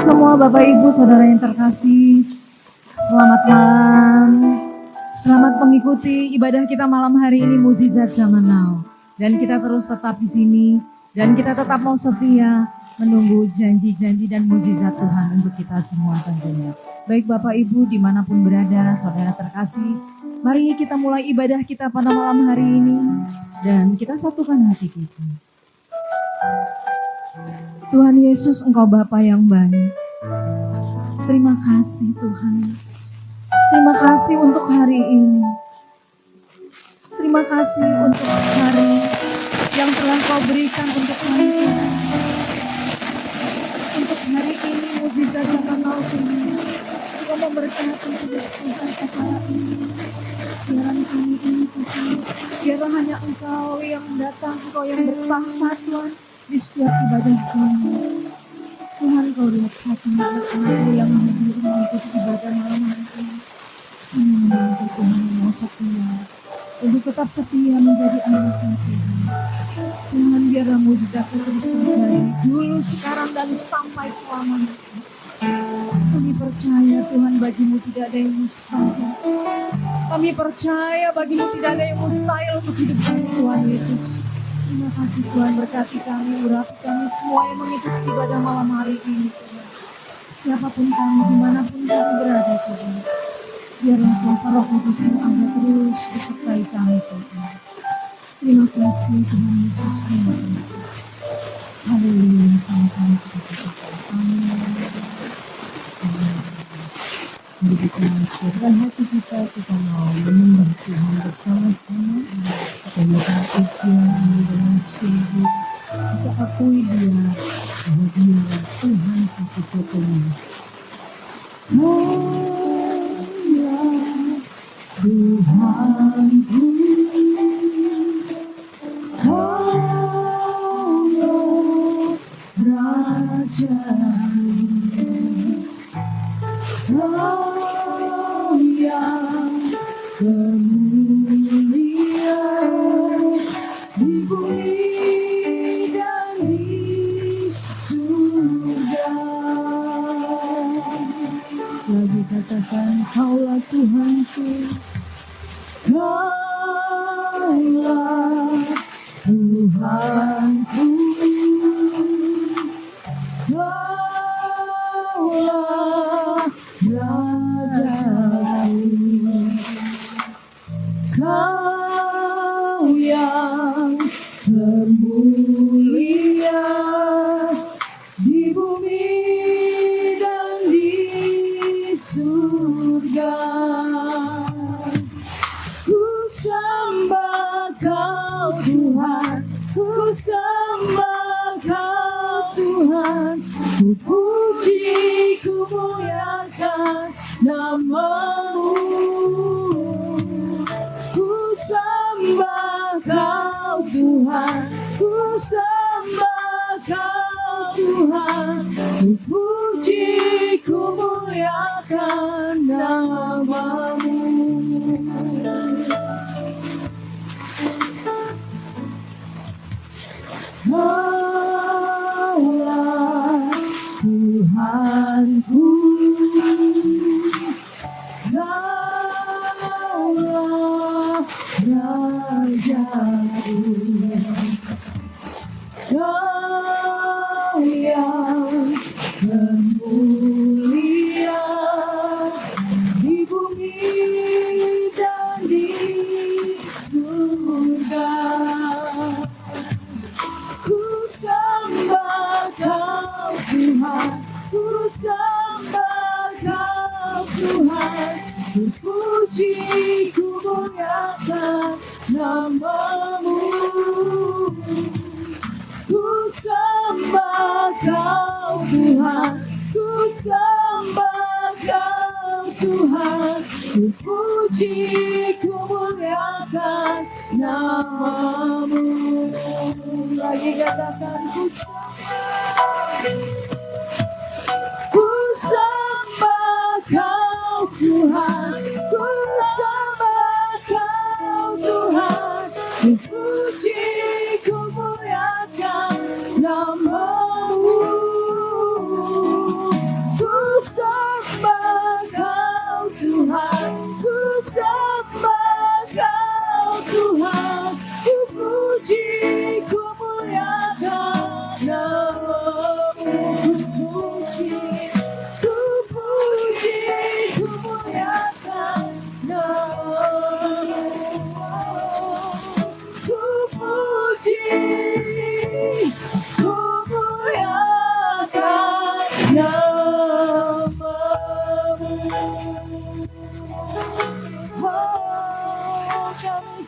semua Bapak Ibu Saudara yang terkasih, selamat malam. Selamat mengikuti ibadah kita malam hari ini Mujizat Zaman Now. Dan kita terus tetap di sini dan kita tetap mau setia menunggu janji-janji dan mujizat Tuhan untuk kita semua tentunya. Baik Bapak Ibu dimanapun berada, saudara terkasih, mari kita mulai ibadah kita pada malam hari ini dan kita satukan hati kita. Tuhan Yesus, Engkau Bapa yang baik. Terima kasih Tuhan. Terima kasih untuk hari ini. Terima kasih untuk hari yang telah Kau berikan untuk kami Tuhan. Untuk hari ini mujizat Zaman Now Tuhan. Engkau memberkati terus Tuhan acara ini. Siaran kami ini Tuhan. Biarlah hanya Engkau yang datang, Engkau yang bertahta Tuhan di setiap ibadah kami. Tuhan, Kau lihat hati anak-anakmu yang hadir mengikuti ibadah malam hari ini. Membantu Tuhan mau setia, untuk tetap setia menjadi anak-anak Tuhan. Tuhan, biarlah mujizat terus terjadi dulu, sekarang, dan sampai selamanya. Kami percaya Tuhan, bagimu tidak ada yang mustahil. Kami percaya bagimu tidak ada yang mustahil untuk hidup kami Tuhan Yesus. Terima kasih Tuhan, berkati kami, urapi kami semua yang mengikuti ibadah malam hari ini Tuhan. Siapapun kami, dimanapun kami berada Tuhan. Biarlah kuasa Roh Kudus-Mu ada terus besertai kami Tuhan. Terima kasih Tuhan Yesus, terima kasih. Haleluya, sama-sama kita berdoa. Amin. Mari kita siapkan hati kita mau menyembah Tuhan bersama-sama. Kita lihat Dia dengan sungguh. Kita akui Dia bahwa Dia Tuhan satu-satunya. Ya Tuhanku, Kau Raja. Kau yang kemuliaan di bumi dan di surga. Lagi katakan, Kaulah Tuhanku, Kaulah Tuhanku, Kaulah Rajaku, Kau yang termulia di bumi dan di surga. Ku sembah Kau Tuhan, ku sembah Kau Tuhan, ku puji, ku muliakan nama-Mu. Ku sembah Kau Tuhan, ku sembah Kau Tuhan, ku puji, ku muliakan nama-Mu. Kaulah Tuhanku, Kaulah Rajaku, Kau yang kemuliaan di bumi dan di surga. Ku sembah Kau Tuhan, ku sembah Kau Tuhan, ku puji, ku muliakan nama-Mu. Ku sembah Kau Tuhan, ku sembah Kau Tuhan, ku puji, ku muliakan nama-Mu. Lagi katakan, ku sembah Kau Tuhan, ku sembah Kau Tuhan, ku puji, ku muliakan nama-Mu.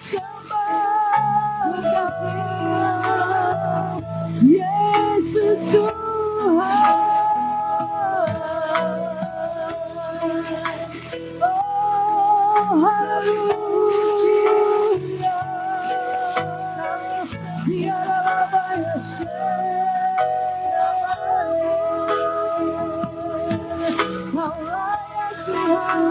sembah Kau, Yesus Tuhan. Oh, haleluya. Kau layak Tuhan,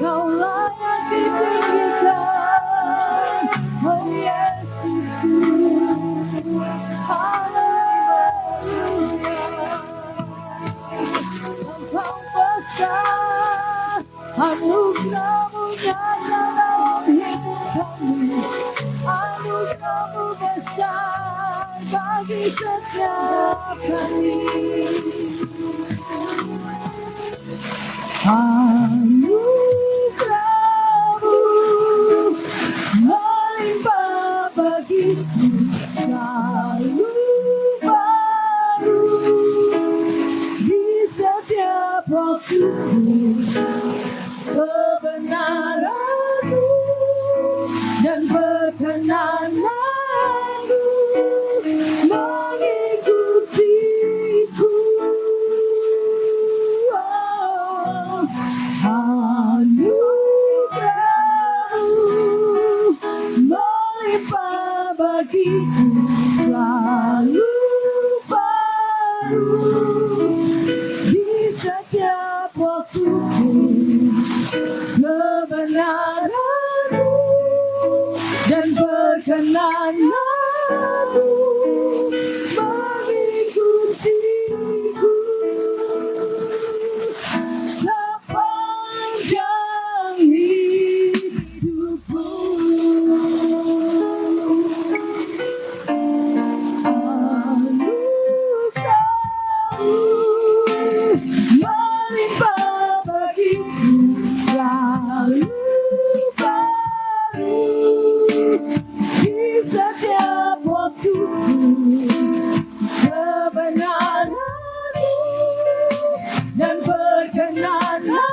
Kau layak ditinggikan, oh Yesusku, haleluya. Engkau besar, anugerah-Mu nyata dalam hidup kami, anugerah-Mu besar bagi setiap kami. Anugerah-Mu melimpah bagiku, selalu baru di setiap waktu. Kebenaran-Mu dan perkenanan-Mu mengikutiku. Anugerah-Mu melimpah bagiku, selalu baru di setiap waktu. Kebenaran-Mu dan perkenanan-Mu mengikutiku sepanjang hidupku. Anugerah-Mu melimpah bagiku, selalu baru di setiap waktu. Kebenaran-Mu dan perkenanan-Mu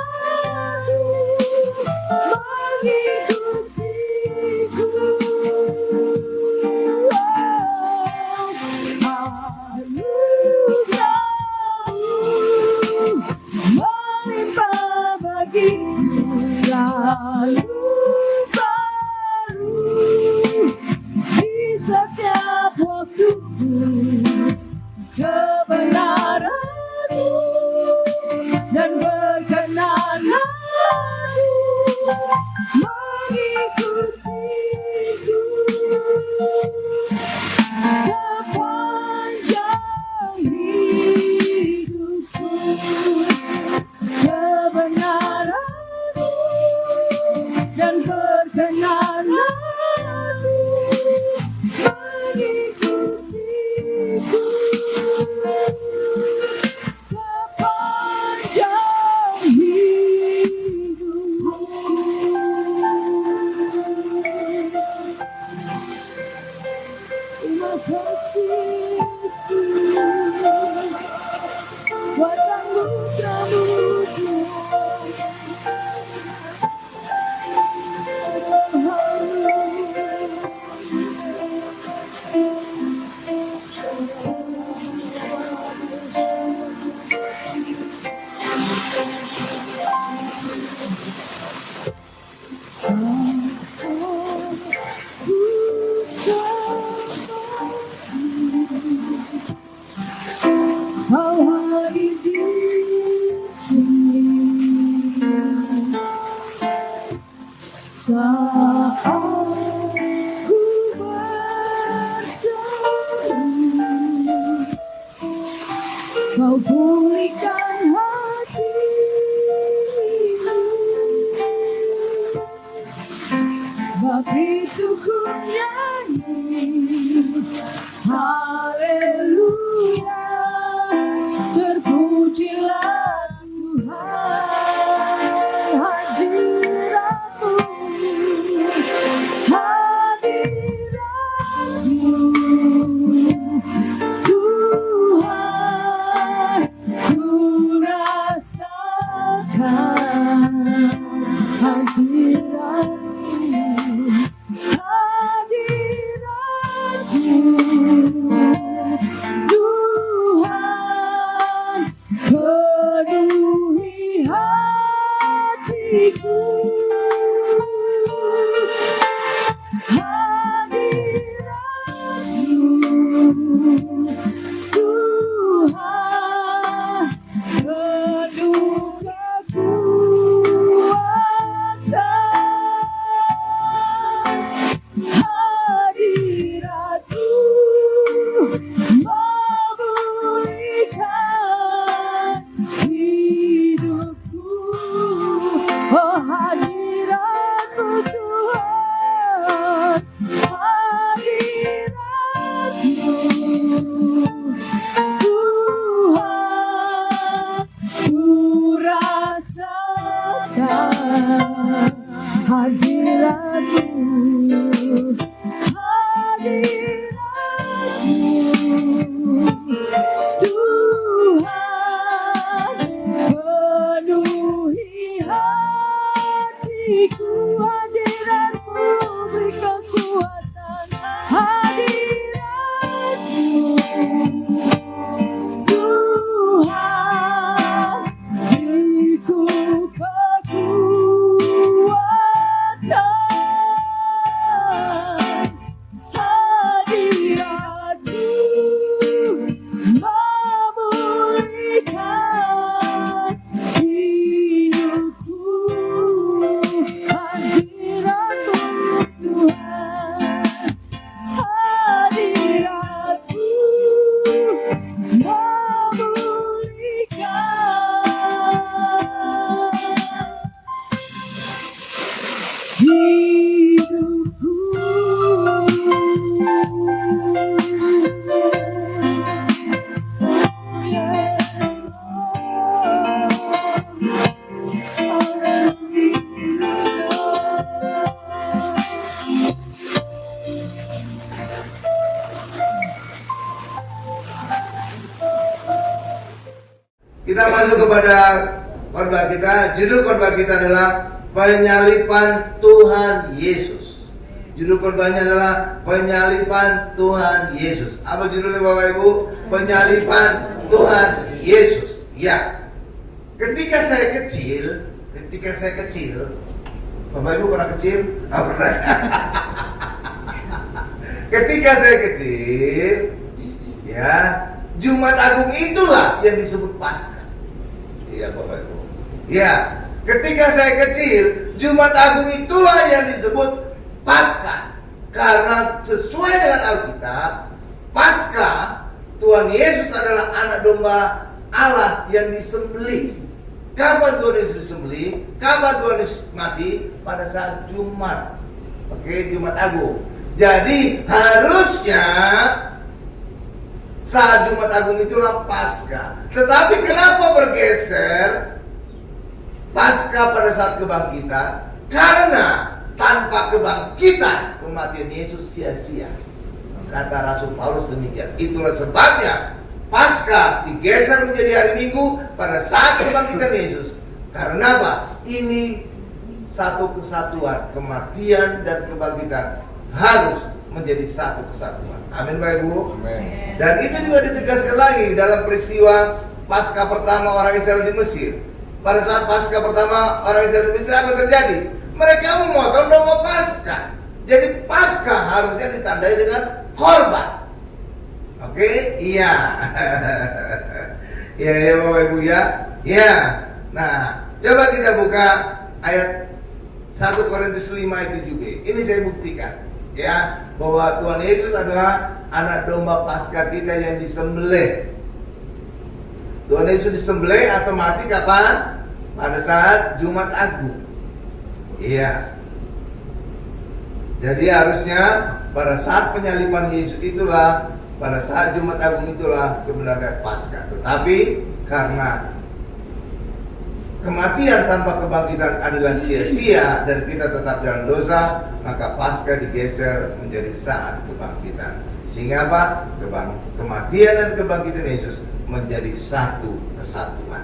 mengikutiku. Anugerah-Mu melimpah bagiku, selalu baru di setiap waktu. Kebenaran-Mu dan perkenanan-Mu mengikutiku sepanjang hidupku. Kebenaran-Mu dan perkenanan-Mu mengikutiku sepanjang hidupku. Terima kasih Yesus buat anugerah-Mu Kau hadir di sini saat ku berseru. Kau pulihkan hatiku, sebab itu ku nyanyi haleluya. Terpujilah Tuhan, hadirat-Mu, hadirat-Mu Tuhan, ku rasakan hadirat-Mu. Kita masuk kepada khotbah kita. Judul khotbah kita adalah penyalipan Tuhan Yesus. Judul khotbahnya adalah penyalipan Tuhan Yesus. Apa judulnya Bapak Ibu? Penyalipan Tuhan Yesus. Ya. Ketika saya kecil, Bapak Ibu pernah kecil? Pernah. Ketika saya kecil, ya, Jumat Agung itulah yang disebut Paskah. Iya Bapak Ibu. Ya, ketika saya kecil, Jumat Agung itulah yang disebut Paskah. Karena sesuai dengan Alkitab, Paskah, Tuhan Yesus adalah anak domba Allah yang disembelih. Kapan Tuhan Yesus disembelih? Kapan Tuhan Yesus mati? Pada saat Jumat. Oke, Jumat Agung. Jadi harusnya saat Jumat Agung itulah Paskah. Tetapi kenapa bergeser Paskah pada saat kebangkitan? Karena tanpa kebangkitan kematian Yesus sia-sia. Kata Rasul Paulus demikian. Itulah sebabnya Paskah digeser menjadi hari Minggu pada saat kebangkitan Yesus. Karena apa? Ini satu kesatuan. Kematian dan kebangkitan harus menjadi satu kesatuan. Amin Bapak Ibu. Amin. Dan itu juga ditegaskan lagi dalam peristiwa Paskah pertama orang Israel di Mesir. Pada saat Paskah pertama orang Israel di Mesir, apa terjadi? Mereka memotong domba Paskah. Jadi Paskah harusnya ditandai dengan korban. Oke? Iya. Ya Bapak Ibu ya. Ya. Nah, coba kita buka ayat 1 Korintus 5 ayat 7b. Ini saya buktikan ya bahwa Tuhan Yesus adalah anak domba Paskah kita yang disembelih. Tuhan Yesus disembelih atau mati kapan? Pada saat Jumat Agung. Iya. Jadi harusnya pada saat penyalipan Yesus itulah, pada saat Jumat Agung itulah sebenarnya Paskah. Tetapi karena kematian tanpa kebangkitan adalah sia-sia dan kita tetap dalam dosa, maka Paskah digeser menjadi saat kebangkitan. Sehingga apa? Kematian dan kebangkitan Yesus menjadi satu kesatuan.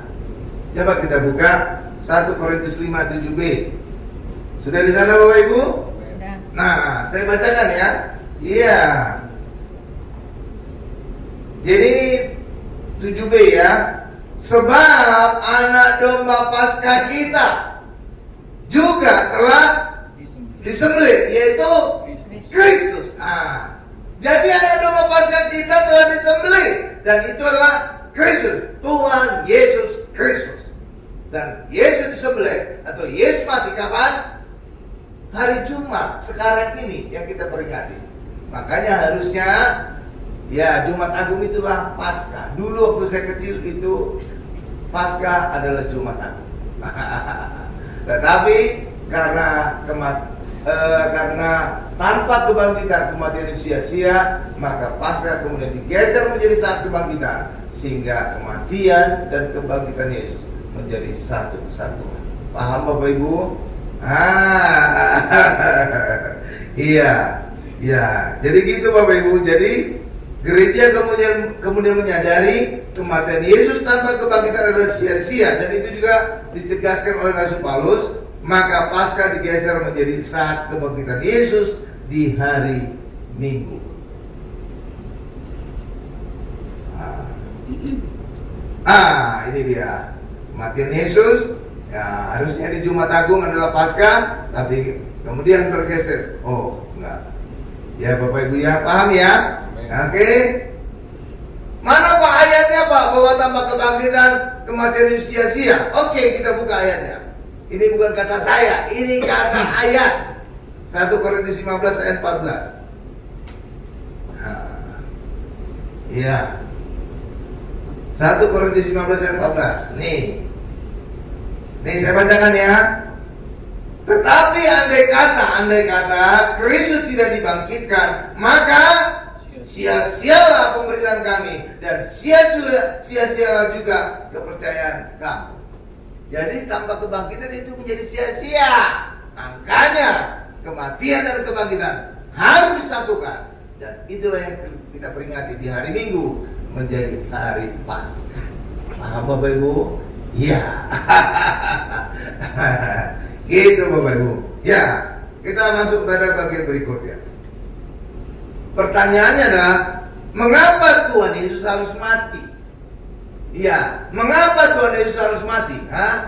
Coba kita buka 1 Korintus 5:7b. Sudah di sana Bapak Ibu? Sudah. Nah, saya bacakan ya. Iya. Jadi 7b ya. Sebab anak domba Paskah kita, Juru juga telah disembelih, yaitu Kristus. Jadi anak domba Paskah kita telah disembelih, dan itu adalah Kristus, Tuhan Yesus Kristus. Dan Yesus disembelih atau Yesus mati kapan? Hari Jumat sekarang ini yang kita peringati. Makanya harusnya ya Jumat Agung itulah Paskah. Dulu waktu saya kecil itu Paskah adalah Jumat Agung. Tetapi karena tanpa kebangkitan kematian itu sia-sia, maka Paskah kemudian digeser menjadi saat kebangkitan, sehingga kematian dan kebangkitan Yesus menjadi satu kesatuan. Paham Bapak Ibu? Iya. Jadi gitu Bapak Ibu. Jadi gereja kemudian menyadari kematian Yesus tanpa kebangkitan adalah sia-sia, dan itu juga ditegaskan oleh Rasul Paulus. Maka Paskah digeser menjadi saat kebangkitan Yesus di hari Minggu. Ini dia kematian Yesus. Ya, harusnya di Jumat Agung adalah Paskah, tapi kemudian tergeser. Oh, enggak. Ya Bapak Ibu ya, paham ya? Oke. Mana Pak ayatnya Pak, bahwa tanpa kebangkitan kematian itu sia-sia? Oke, kita buka ayatnya. Ini bukan kata saya, ini kata ayat. 1 Korintus 15 ayat 14. Iya. 1 Korintus 15 ayat 14. Nih saya bacakan ya. Tetapi andai kata Kristus tidak dibangkitkan, maka sia-sialah pemberitaan kami, dan sia-sialah juga kepercayaan kamu. Jadi tanpa kebangkitan itu menjadi sia-sia. Makanya kematian dan kebangkitan harus disatukan, dan itulah yang kita peringati di hari Minggu menjadi hari Paskah. Paham Bapak Ibu? Iya. Gitu Bapak Ibu. Ya, kita masuk pada bagian berikutnya. Pertanyaannya adalah, mengapa Tuhan Yesus harus mati? Ya, mengapa Tuhan Yesus harus mati?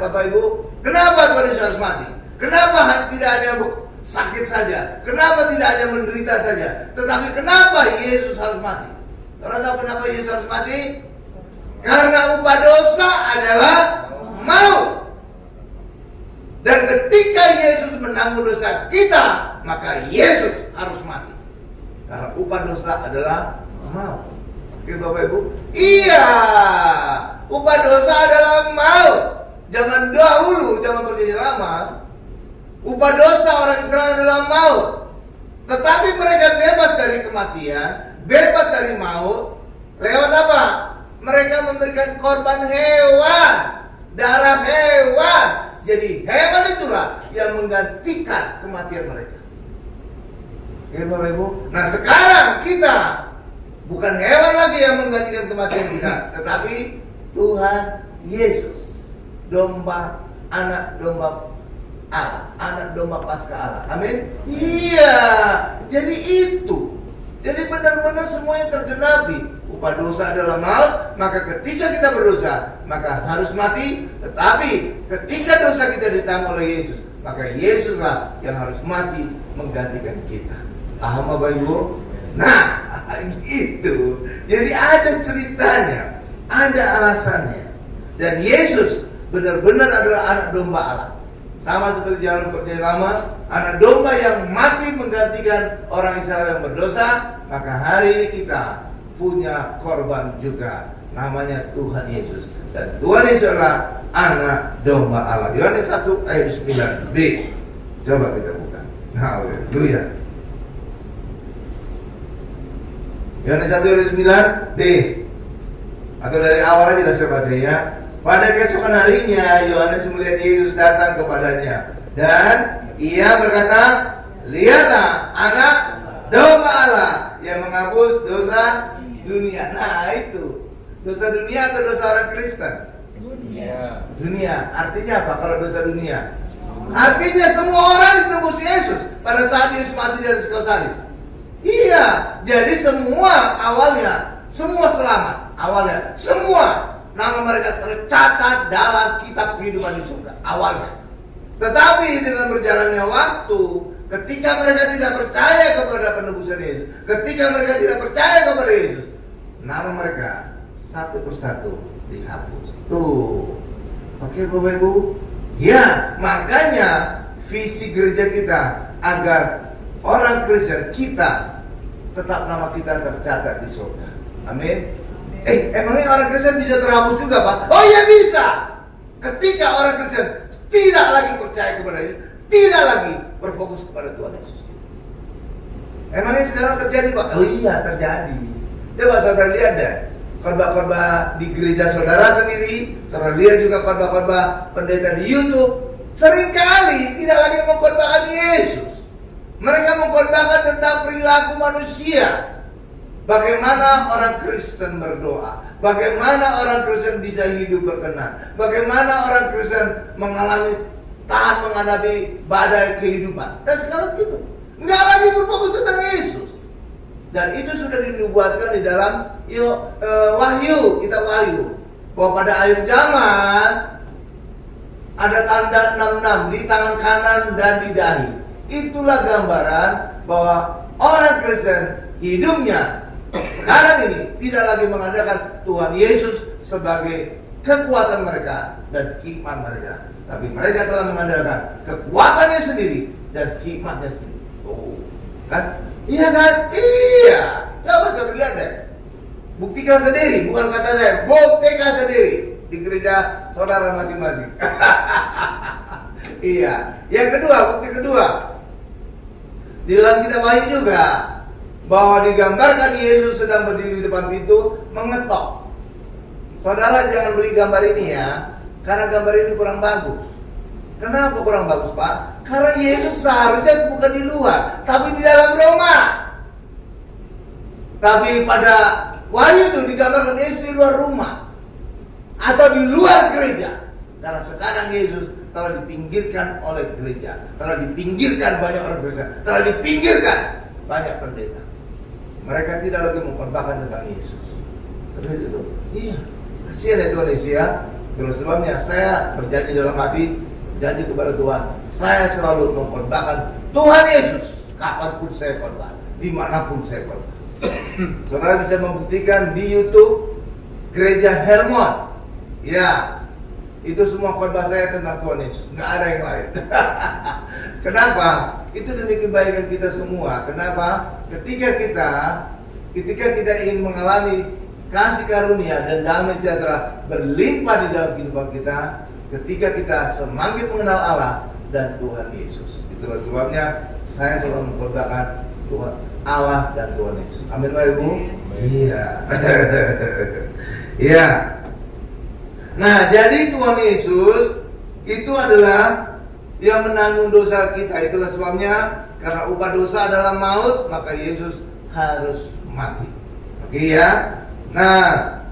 Bapak Ibu, kenapa Tuhan Yesus harus mati? Kenapa tidak hanya sakit saja? Kenapa tidak hanya menderita saja? Tetapi kenapa Yesus harus mati? Saudara tahu kenapa Yesus harus mati? Karena upah dosa adalah maut. Dan ketika Yesus menanggung dosa kita, maka Yesus harus mati. Karena upah dosa adalah maut. Oke Bapak Ibu? Iya, upah dosa adalah maut. Zaman dahulu, zaman perjanjian lama, upah dosa orang Israel adalah maut. Tetapi mereka bebas dari kematian, bebas dari maut. Lewat apa? Mereka memberikan korban hewan, darah hewan. Jadi hewan itulah yang menggantikan kematian mereka. Oke Bapak Ibu? Nah sekarang kita bukan hewan lagi yang menggantikan kematian kita, tetapi Tuhan Yesus, anak domba Allah, anak domba Paskah Allah. Amin. Iya. Jadi itu. Jadi benar-benar semuanya tergenapi. Upah dosa adalah maut, maka ketika kita berdosa, maka harus mati. Tetapi ketika dosa kita ditanggung oleh Yesus, maka Yesuslah yang harus mati menggantikan kita. Paham Bapak Ibu? Nah, gitu. Jadi ada ceritanya, ada alasannya. Dan Yesus benar-benar adalah anak domba Allah. Sama seperti zaman perjanjian lama, anak domba yang mati menggantikan orang Israel yang berdosa. Maka hari ini kita punya korban juga, namanya Tuhan Yesus. Dan Tuhan Yesus adalah anak domba Allah. Yohanes 1 ayat 9b. Coba kita buka. Haleluya. Yohanes 1 ayat 9b. Atau dari awal aja saya baca ya. Pada keesokan harinya Yohanes melihat Yesus datang kepadanya, dan ia berkata, lihatlah anak domba Allah yang menghapus dosa dunia. Nah itu, dosa dunia atau dosa orang Kristen? Dunia. Artinya apa kalau dosa dunia? Artinya semua orang ditebus Yesus pada saat Yesus mati di atas kayu salib. Iya, jadi semua awalnya, semua selamat awalnya, semua nama mereka tercatat dalam kitab kehidupan di surga awalnya. Tetapi dengan berjalannya waktu, ketika mereka tidak percaya kepada penebusan Yesus, ketika mereka tidak percaya kepada Yesus, nama mereka satu persatu dihapus. Tuh, oke Bapak Ibu. Ya, makanya visi gereja kita agar orang Kristen kita tetap nama kita tercatat di surga. Amin. Emangnya orang Kristen bisa terhapus juga, Pak? Oh ya bisa. Ketika orang Kristen tidak lagi percaya kepada Yesus, tidak lagi berfokus kepada Tuhan Yesus. Emangnya sekarang terjadi, Pak? Oh iya, terjadi. Coba saudara lihat deh, khotbah-khotbah di gereja saudara sendiri, saudara lihat juga khotbah-khotbah pendeta di YouTube, seringkali tidak lagi mengkhotbahkan Yesus. Mereka mengkhotbahkan tentang perilaku manusia. Bagaimana orang Kristen berdoa, bagaimana orang Kristen bisa hidup berkenan, bagaimana orang Kristen tahan menghadapi badai kehidupan. Dan sekarang gitu, nggak lagi berfokus tentang Yesus. Dan itu sudah dinubuatkan di dalam Wahyu, kitab Wahyu, bahwa pada akhir zaman ada tanda 66 di tangan kanan dan di dahi. Itulah gambaran bahwa orang Kristen hidupnya sekarang ini tidak lagi mengandalkan Tuhan Yesus sebagai kekuatan mereka dan hikmat mereka, tapi mereka telah mengandalkan kekuatannya sendiri dan hikmatnya sendiri. Oh, kan? Iya kan? Iya. Coba saudara lihat deh. Buktikan sendiri, bukan kata saya. Buktikan sendiri di gereja saudara masing-masing. Iya. Yang kedua, bukti kedua. Di dalam kitab Wahyu juga bahwa digambarkan Yesus sedang berdiri di depan pintu mengetok. Saudara jangan beli gambar ini ya, karena gambar ini kurang bagus. Kenapa kurang bagus, Pak? Karena Yesus seharusnya bukan di luar, tapi di dalam rumah. Tapi pada Wahyu itu digambarkan Yesus di luar rumah atau di luar gereja. Karena sekarang Yesus telah dipinggirkan oleh gereja, telah dipinggirkan banyak orang gereja, telah dipinggirkan banyak pendeta. Mereka tidak lagi mengkhotbahkan tentang Yesus. Terus itu, iya, kasihan ya Tuhan Yesus ya. Terus sebabnya saya berjanji dalam hati, janji kepada Tuhan, saya selalu mengkhotbahkan Tuhan Yesus kapanpun saya khotbah, dimanapun saya khotbah. Saudara bisa membuktikan di YouTube Gereja Hermon. Ya, itu semua khotbah saya tentang Tuhan Yesus, nggak ada yang lain. Kenapa? Itu demi kebaikan kita semua. Kenapa? Ketika kita ingin mengalami kasih karunia dan damai sejahtera berlimpah di dalam kehidupan kita, ketika kita semakin mengenal Allah dan Tuhan Yesus. Itulah sebabnya saya selalu mengkhotbahkan Tuhan Allah dan Tuhan Yesus. Amin Bapak Ibu. Iya. Iya. Nah, jadi Tuhan Yesus itu adalah yang menanggung dosa kita. Itulah sebabnya karena upah dosa adalah maut, maka Yesus harus mati. Oke ya. Nah,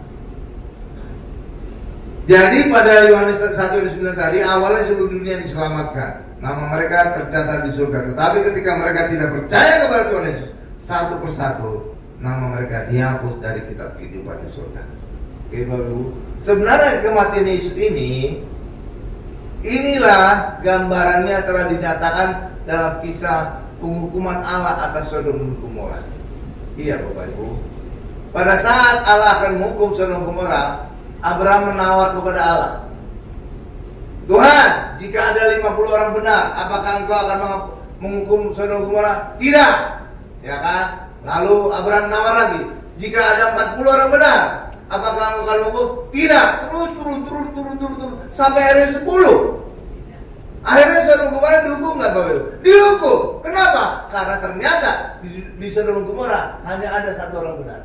jadi pada Yohanes 1:9 tadi awalnya seluruh dunia diselamatkan, nama mereka tercatat di surga. Tetapi ketika mereka tidak percaya kepada Tuhan Yesus, satu persatu nama mereka dihapus dari kitab kehidupan di surga. Oke Bapak Ibu, sebenarnya kematian Yesus ini, inilah gambarannya telah dinyatakan dalam kisah penghukuman Allah atas Sodom dan Gomora. Iya Bapak Ibu, pada saat Allah akan menghukum Sodom dan Gomora, Abraham menawar kepada Allah, Tuhan, jika ada 50 orang benar, apakah engkau akan menghukum Sodom dan Gomora? Tidak, ya kan? Lalu Abraham menawar lagi, jika ada 40 orang benar, apakah engkau akan menghukum? Tidak. Terus turun sampai akhirnya 10. Akhirnya Sodom dan Gomora dihukum nggak Bapak Ibu? Dihukum. Kenapa? Karena ternyata di Sodom dan Gomora hanya ada satu orang benar.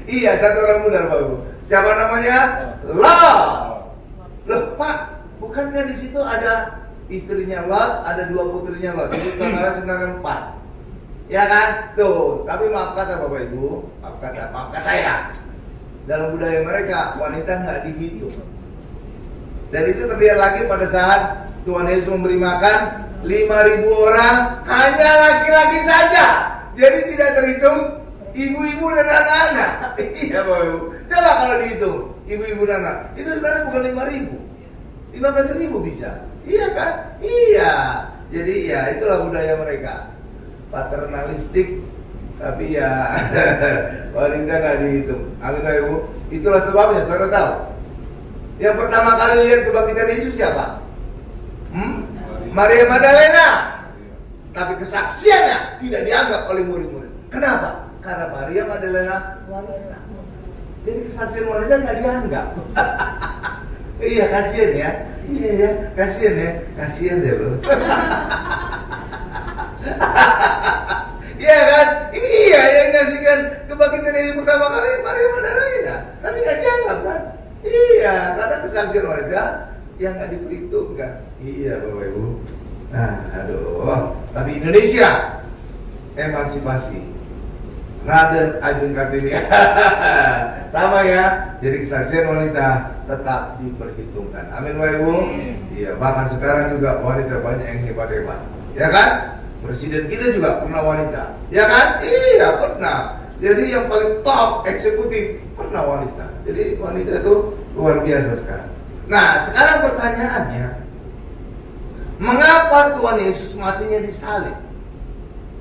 Iya, satu orang benar Bapak Ibu. Siapa namanya? Lot. Loh Pak, bukankah di situ ada istrinya Lot, ada 2 putrinya Lot? Jadi saudara sebenarnya 4. Ya kan? Tuh, tapi maaf kata Bapak Ibu, maaf kata ya. Dalam budaya mereka, wanita nggak dihitung. Dan itu terlihat lagi pada saat Tuhan Yesus memberi makan 5.000 orang, hanya laki-laki saja. Jadi tidak terhitung ibu-ibu dan anak-anak. Iya Bapak Ibu. Coba kalau dihitung ibu-ibu dan anak, itu sebenarnya bukan 5.000. 15.000 bisa. Iya kan? Iya. Jadi ya itulah budaya mereka. Paternalistik, tapi ya wanita nggak dihitung. Amin ya Ibu. Itulah sebabnya, saudara tahu. Yang pertama kali lihat kebangkitan Yesus siapa? Maria Magdalena. Tapi kesaksiannya tidak dianggap oleh murid-murid. Kenapa? Karena Maria Magdalena wanita. Jadi kesaksian wanita nggak dianggap. Iya, kasihan ya. Iya ya, kasihan ya. Kasihan deh lo. Iya kan? Iya, yang ngasihkan kebangkitan Yesus pertama kali Maria Magdalena. Tapi nggak dianggap kan? Iya, karena kesaksian wanita yang nggak diperhitungkan. Iya, Bapak Ibu. Nah, aduh. Tapi Indonesia emansipasi. Raden Ajeng Kartini. Sama ya. Jadi kesaksian wanita tetap diperhitungkan. Amin, Bapak Ibu. Iya, bahkan sekarang juga wanita banyak yang hebat-hebat. Ya kan? Presiden kita juga pernah wanita. Ya kan? Iya, pernah. Jadi yang paling top eksekutif pernah wanita. Jadi wanita itu luar biasa sekarang. Nah, sekarang pertanyaannya, mengapa Tuhan Yesus matinya disalib?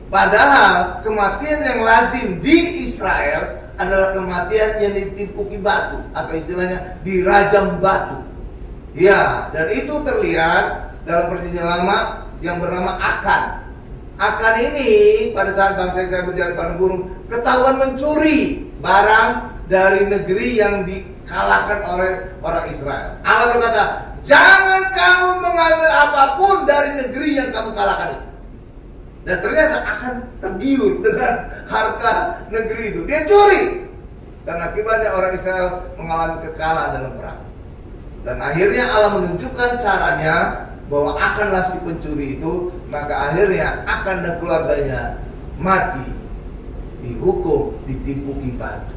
Padahal kematian yang lazim di Israel adalah kematian yang ditimpuki batu, atau istilahnya dirajam batu. Ya, dan itu terlihat dalam perjanjian lama yang bernama Akan. Akan ini pada saat bangsa Israel berjalan padang gurun ketahuan mencuri barang dari negeri yang dikalahkan oleh orang Israel. Allah berkata, jangan kamu mengambil apapun dari negeri yang kamu kalahkan itu. Dan ternyata akan tergiur dengan harta negeri itu. Dia curi. Dan akibatnya orang Israel mengalami kekalahan dalam perang. Dan akhirnya Allah menunjukkan caranya bahwa akanlah si pencuri itu, maka akhirnya akan dan keluarganya mati, dihukum, ditimpuki batu.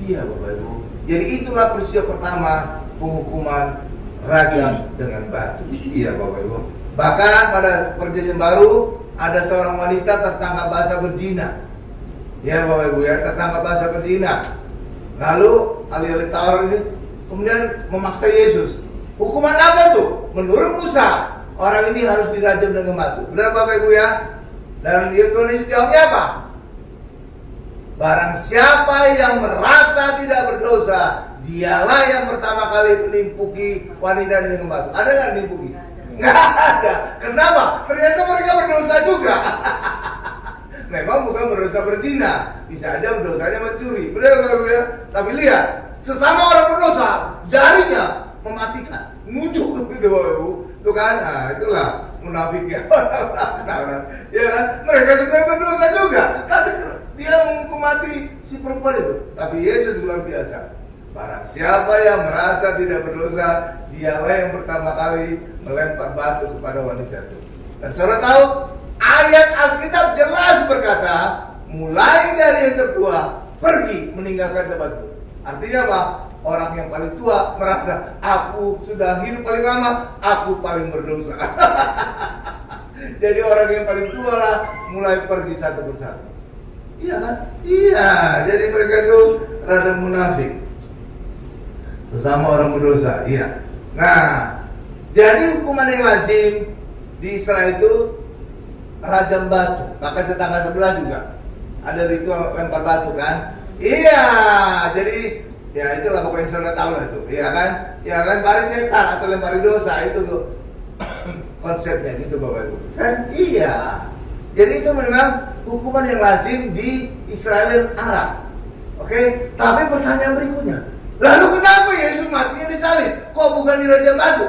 Iya, Bapak Ibu. Jadi itulah peristiwa pertama penghukuman rajam dengan batu. Iya, Bapak Ibu. Bahkan pada perjanjian baru ada seorang wanita tertangkap basah berzina. Ya, Bapak Ibu ya, tertangkap basah berzina. Lalu ahli-ahli Taurat ini kemudian memaksa Yesus. Hukuman apa tuh? Menurut Musa, orang ini harus dirajam dengan batu. Benar, Bapak Ibu ya? Dan Tuhan Yesus jawabnya apa? Barang siapa yang merasa tidak berdosa, dialah yang pertama kali menimpuki wanita dengan batu. Ada nggak menimpuki? Nggak ada. Kenapa? Ternyata mereka berdosa juga. Memang bukan berdosa berzina, bisa aja berdosanya mencuri. Benar, Bapak Ibu ya? Tapi lihat, sesama orang berdosa, jarinya mematikan, muncul gitu, Bapak Ibu. Itu kan, nah itulah munafik ya. Ya kan, mereka sebenarnya berdosa juga, tapi dia menghukum mati si perempuan itu. Tapi Yesus luar biasa. Barang siapa yang merasa tidak berdosa, dialah yang pertama kali melempar batu kepada wanita itu. Dan saudara tahu, ayat Alkitab jelas berkata, mulai dari yang tertua pergi meninggalkan tempat itu. Artinya apa? Orang yang paling tua merasa, aku sudah hidup paling lama, aku paling berdosa. Jadi orang yang paling tua lah mulai pergi satu persatu. Iya kan? Iya. Jadi mereka itu rada munafik bersama orang berdosa. Iya. Nah, jadi hukuman yang lazim di Israel itu rajam batu. Bahkan tetangga sebelah juga ada ritual lempar batu kan? Iya. Jadi ya itulah pokoknya saudara tahu lah itu. Iya kan? Ya lempari setan atau lempari dosa itu tuh konsepnya gitu, Bapak Ibu. Kan? Iya. Jadi itu memang hukuman yang lazim di Israel dan Arab. Oke? Tapi pertanyaan berikutnya, lalu kenapa Yesus matinya disalib? Kok bukan dirajam batu?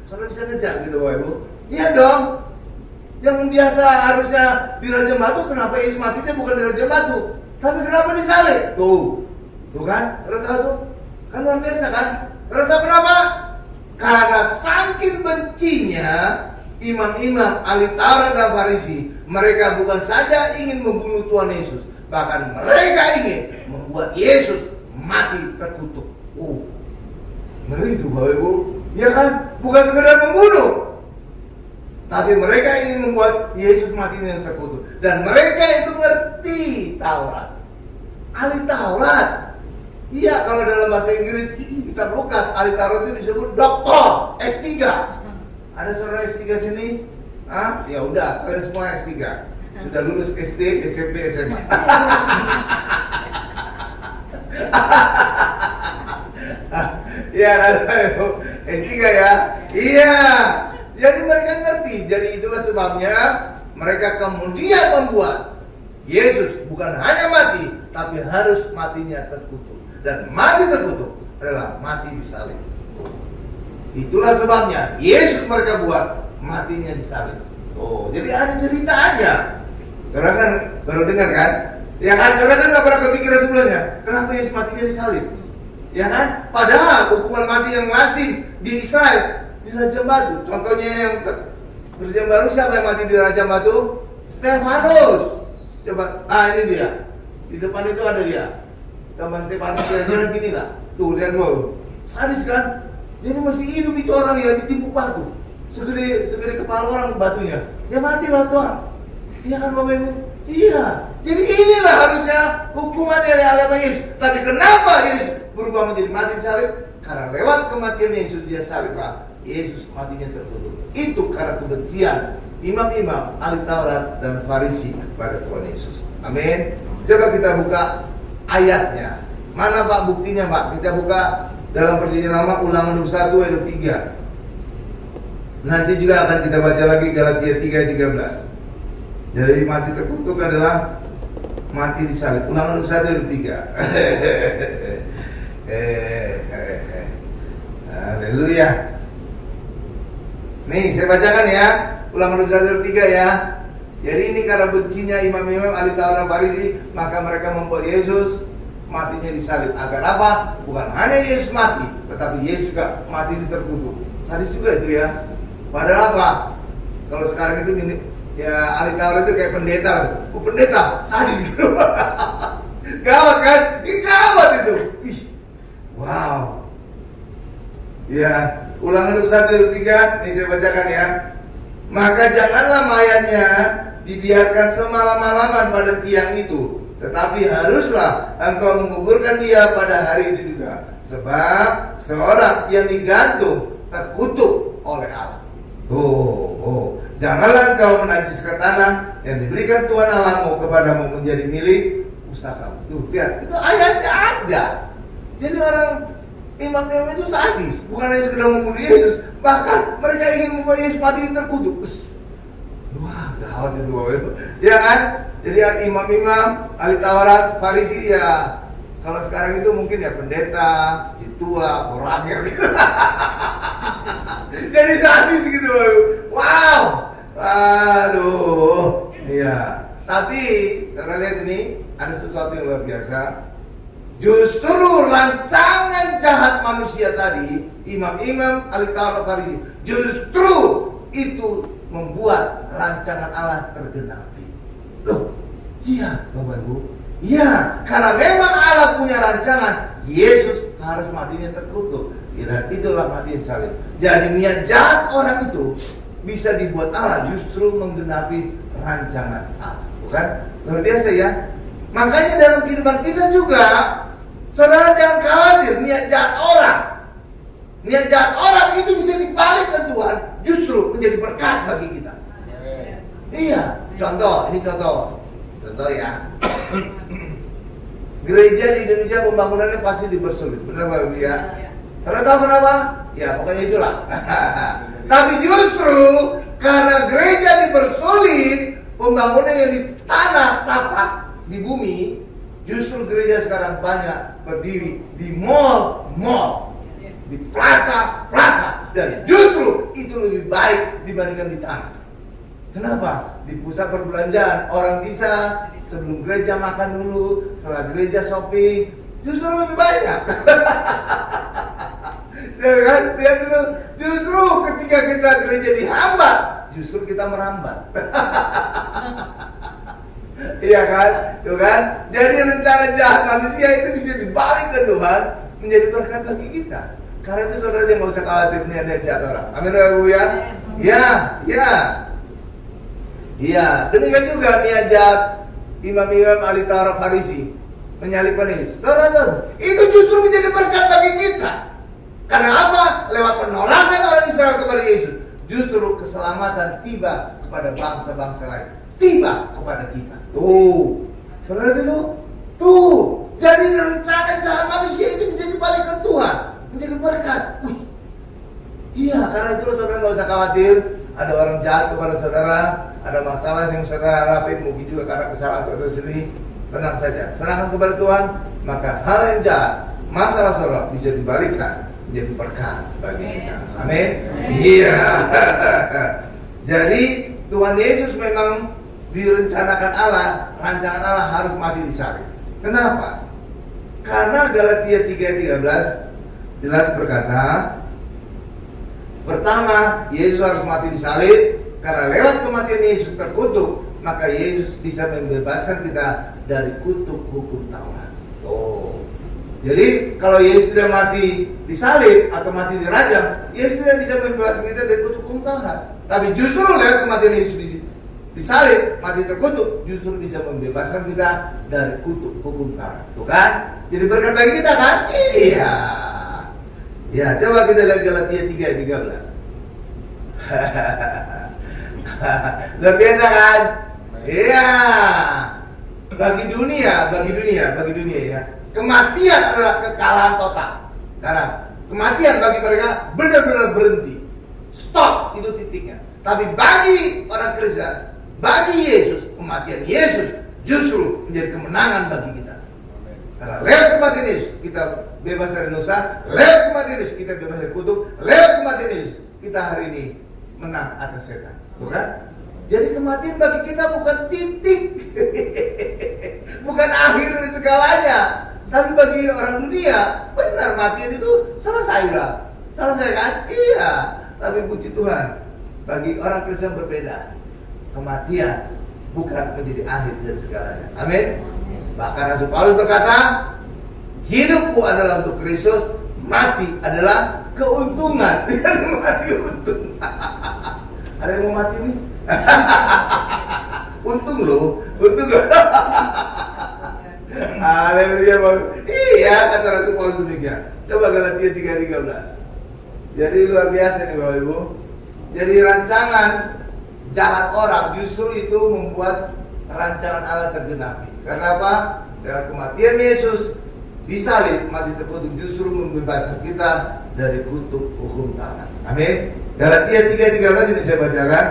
Saudara bisa ngejar gitu, Bapak Ibu. Iya dong. Yang biasa harusnya dirajam batu, kenapa Yesus matinya bukan dirajam batu? Tapi kenapa disalib? Tuh kan? Saudara tahu tuh? Kan luar biasa kan? Saudara tahu kenapa? Karena saking bencinya imam-imam, ahli Taurat dan Farisi, mereka bukan saja ingin membunuh Tuhan Yesus, bahkan mereka ingin membuat Yesus mati terkutuk. Ngeri itu, Bapak Ibu. Ya kan? Bukan sekedar membunuh, tapi mereka ingin membuat Yesus mati dengan terkutuk. Dan mereka itu ngerti Taurat, ahli Taurat. Iya, kalau dalam bahasa Inggris kitab Lukas, ahli Taurat itu disebut doktor S3. Ada saudara S3 sini? Ah, ya udah, kalian semua S3. Sudah lulus SD, SMP, SMA. Ya, S3 ya. Iya. Jadi mereka ngerti. Jadi itulah sebabnya mereka kemudian membuat Yesus bukan hanya mati, tapi harus matinya terkutuk. Dan mati terkutuk adalah mati disalib. Itulah sebabnya Yesus mereka buat matinya disalib. Oh, jadi ada cerita aja. Saudara kan baru dengar kan? Ya kan, saudara kan gak pernah kepikiran sebelumnya. Kenapa Yesus matinya disalib? Ya kan? Padahal hukuman mati yang lazim di Israel di Rajam Batu. Contohnya yang berjam baru siapa yang mati di Rajam Batu? Stefanus. Coba, ini dia. Di depan itu ada dia. Gambar Stefanus kira-kira gini lah. Tuh, lihat dulu. Sadis kan? Jadi masih hidup itu orang yang ditimpuk batu. Segede kepala orang batunya. Ya matilah Tuhan. Iya kan Bapak Ibu? Iya. Jadi inilah harusnya hukuman yang dialami Yesus. Tapi kenapa Yesus berubah menjadi mati salib? Karena lewat kematian Yesus dia saliblah. Yesus matinya tertutup. Itu karena kebencian imam-imam, ahli Taurat dan Farisi kepada Tuhan Yesus. Amin. Coba kita buka ayatnya. Mana Pak buktinya Pak? Kita buka dalam Perjanjian Lama Ulangan 21 ayat 3. Nanti juga akan kita baca lagi Galatia 3 ayat 13. Jadi mati terkutuk adalah mati disalib. Ulangan 21 ayat 3. Haleluya. Nih saya bacakan ya. Ulangan 21 ayat 3 ya. Jadi ini karena bencinya imam-imam ahli Taurat dan Farisi, maka mereka membuat Yesus matinya disalib. Agar apa? Bukan hanya Yesus mati, tetapi Yesus juga mati terkutuk. Sadis juga itu ya. Padahal apa? Kalau sekarang itu ini, ya ahli Taurat itu kayak pendeta. Oh pendeta, sadis gitu. Gawat kan? Ini gawat itu. Ih, wow. Ya, Ulangan 21 ayat 3, ini saya bacakan ya. Maka janganlah mayatnya dibiarkan semalam-malaman pada tiang itu, tetapi haruslah engkau menguburkan dia pada hari itu juga. Sebab seorang yang digantung terkutuk oleh Allah. Janganlah engkau menajiskan tanah yang diberikan Tuhan Allahmu kepadamu menjadi milik pusakamu. Tuh, lihat, itu ayatnya ada. Jadi orang imam-imam itu sadis, bukan hanya sekedar membunuh Yesus, bahkan mereka ingin membuat Yesus mati terkutuk. Wah, gawat itu Bapak Ibu. Ya kan? Jadi imam-imam, ahli Taurat, Farisi ya. Kalau sekarang itu mungkin ya pendeta, si tua, orangnya gitu. Jadi sadis gitu. Wow. Aduh. Iya. Tapi, saudara lihat ini, ada sesuatu yang luar biasa. Justru rancangan jahat manusia tadi, imam-imam, ahli Taurat, Farisi, justru itu membuat rancangan Allah tergenapi. Loh, iya Bapak Ibu. Iya, karena memang Allah punya rancangan, Yesus harus matinya terkutuk. Dan itulah mati salib. Jadi niat jahat orang itu bisa dibuat Allah justru menggenapi rancangan Allah. Bukan? Luar biasa ya. Makanya dalam kehidupan kita juga, saudara jangan khawatir niat jahat orang. Niat jahat orang itu bisa dibalik ke Tuhan, justru menjadi berkat bagi kita. Iya, contoh ya. Gereja di Indonesia pembangunannya pasti dipersulit, benar Pak Ibu ya? Saudara tahu kenapa? Ya pokoknya itulah. Tapi justru karena gereja dipersulit, pembangunan yang di tanah tapak di bumi, justru gereja sekarang banyak berdiri di mall, di plaza, dan justru itu lebih baik dibandingkan di tanah. Kenapa? Di pusat perbelanjaan orang bisa sebelum gereja makan dulu, setelah gereja shopping, justru lebih banyak. Ya kan? Lihat itu, justru ketika kita gereja dihambat, justru kita merambat. Iya kan? Tuh kan? Jadi rencana jahat manusia itu bisa dibalik ke Tuhan menjadi berkat bagi kita. Karena itu saudara jangan nggak usah khawatir niat jahat orang. Amin ya Bu ya. Iya. Demikian juga niat jahat imam-imam ahli Taurat Farisi. menyalibkan Yesus. Saudara, itu justru menjadi berkat bagi kita. Karena apa? Lewat penolakan orang Israel kepada Yesus, justru keselamatan tiba kepada bangsa-bangsa lain, tiba kepada kita. Tuh, saudara itu, tuh. Jadi rencana jahat manusia itu bisa dibalikkan Tuhan, menjadi berkat. Wih. Iya, karena itulah saudara nggak usah khawatir. Ada orang jahat kepada saudara, ada masalah yang saudara hadapi, mungkin juga karena kesalahan saudara sendiri. Tenang saja, serahkan kepada Tuhan, maka hal yang jahat, masalah saudara bisa dibalikkan menjadi berkat bagi kita. Amin. Iya. Jadi Tuhan Yesus memang direncanakan Allah, rancangan Allah harus mati di salib. Kenapa? Karena Galatia 3:13 jelas berkata, pertama, Yesus harus mati di salib, karena lewat kematian Yesus terkutuk, maka Yesus bisa membebaskan kita dari kutuk hukum Taurat. Oh. Jadi kalau Yesus tidak mati di salib atau mati di rajam, Yesus tidak bisa membebaskan kita dari kutuk hukum Taurat. Tapi justru lewat kematian Yesus di salib, mati terkutuk, justru bisa membebaskan kita dari kutuk hukum Taurat. Tuh kan? Jadi berkat bagi kita kan? Iya. Ya, coba kita lihat Galatia 3:13. Luar biasa kan? Iya. Bagi dunia ya. Kematian adalah kekalahan total. Karena kematian bagi mereka benar-benar berhenti. Stop, itu titiknya. Tapi bagi orang Kristen, bagi Yesus, kematian Yesus justru menjadi kemenangan bagi kita. Karena lewat kematian Yesus kita bebas dari dosa, lewat kematian Yesus kita bebas dari kutuk, lewat kematian Yesus kita hari ini menang atas setan. Bukan? Jadi kematian bagi kita bukan titik, bukan akhir dari segalanya. Tapi bagi orang dunia, benar matian itu selesai udah. Selesai kan? Iya. Tapi puji Tuhan, bagi orang Kristen berbeda. Kematian bukan menjadi akhir dari segalanya. Amin. Bahkan Rasul Paulus berkata, hidupku adalah untuk Kristus, mati adalah keuntungan. Mati untung. Ada yang mau mati nih? Untung loh. Haleluya. Iya, kata Rasul Paulus demikian. Coba Galatia 3:13. Jadi luar biasa nih Bapak Ibu. Jadi rancangan jahat orang justru itu membuat rancangan Allah tergenapi. Karena apa? Dengan kematian Yesus disalib, mati terkutuk, justru membebaskan kita dari kutuk hukum Taurat. Amin. Galatia 3:13 ini saya bacakan.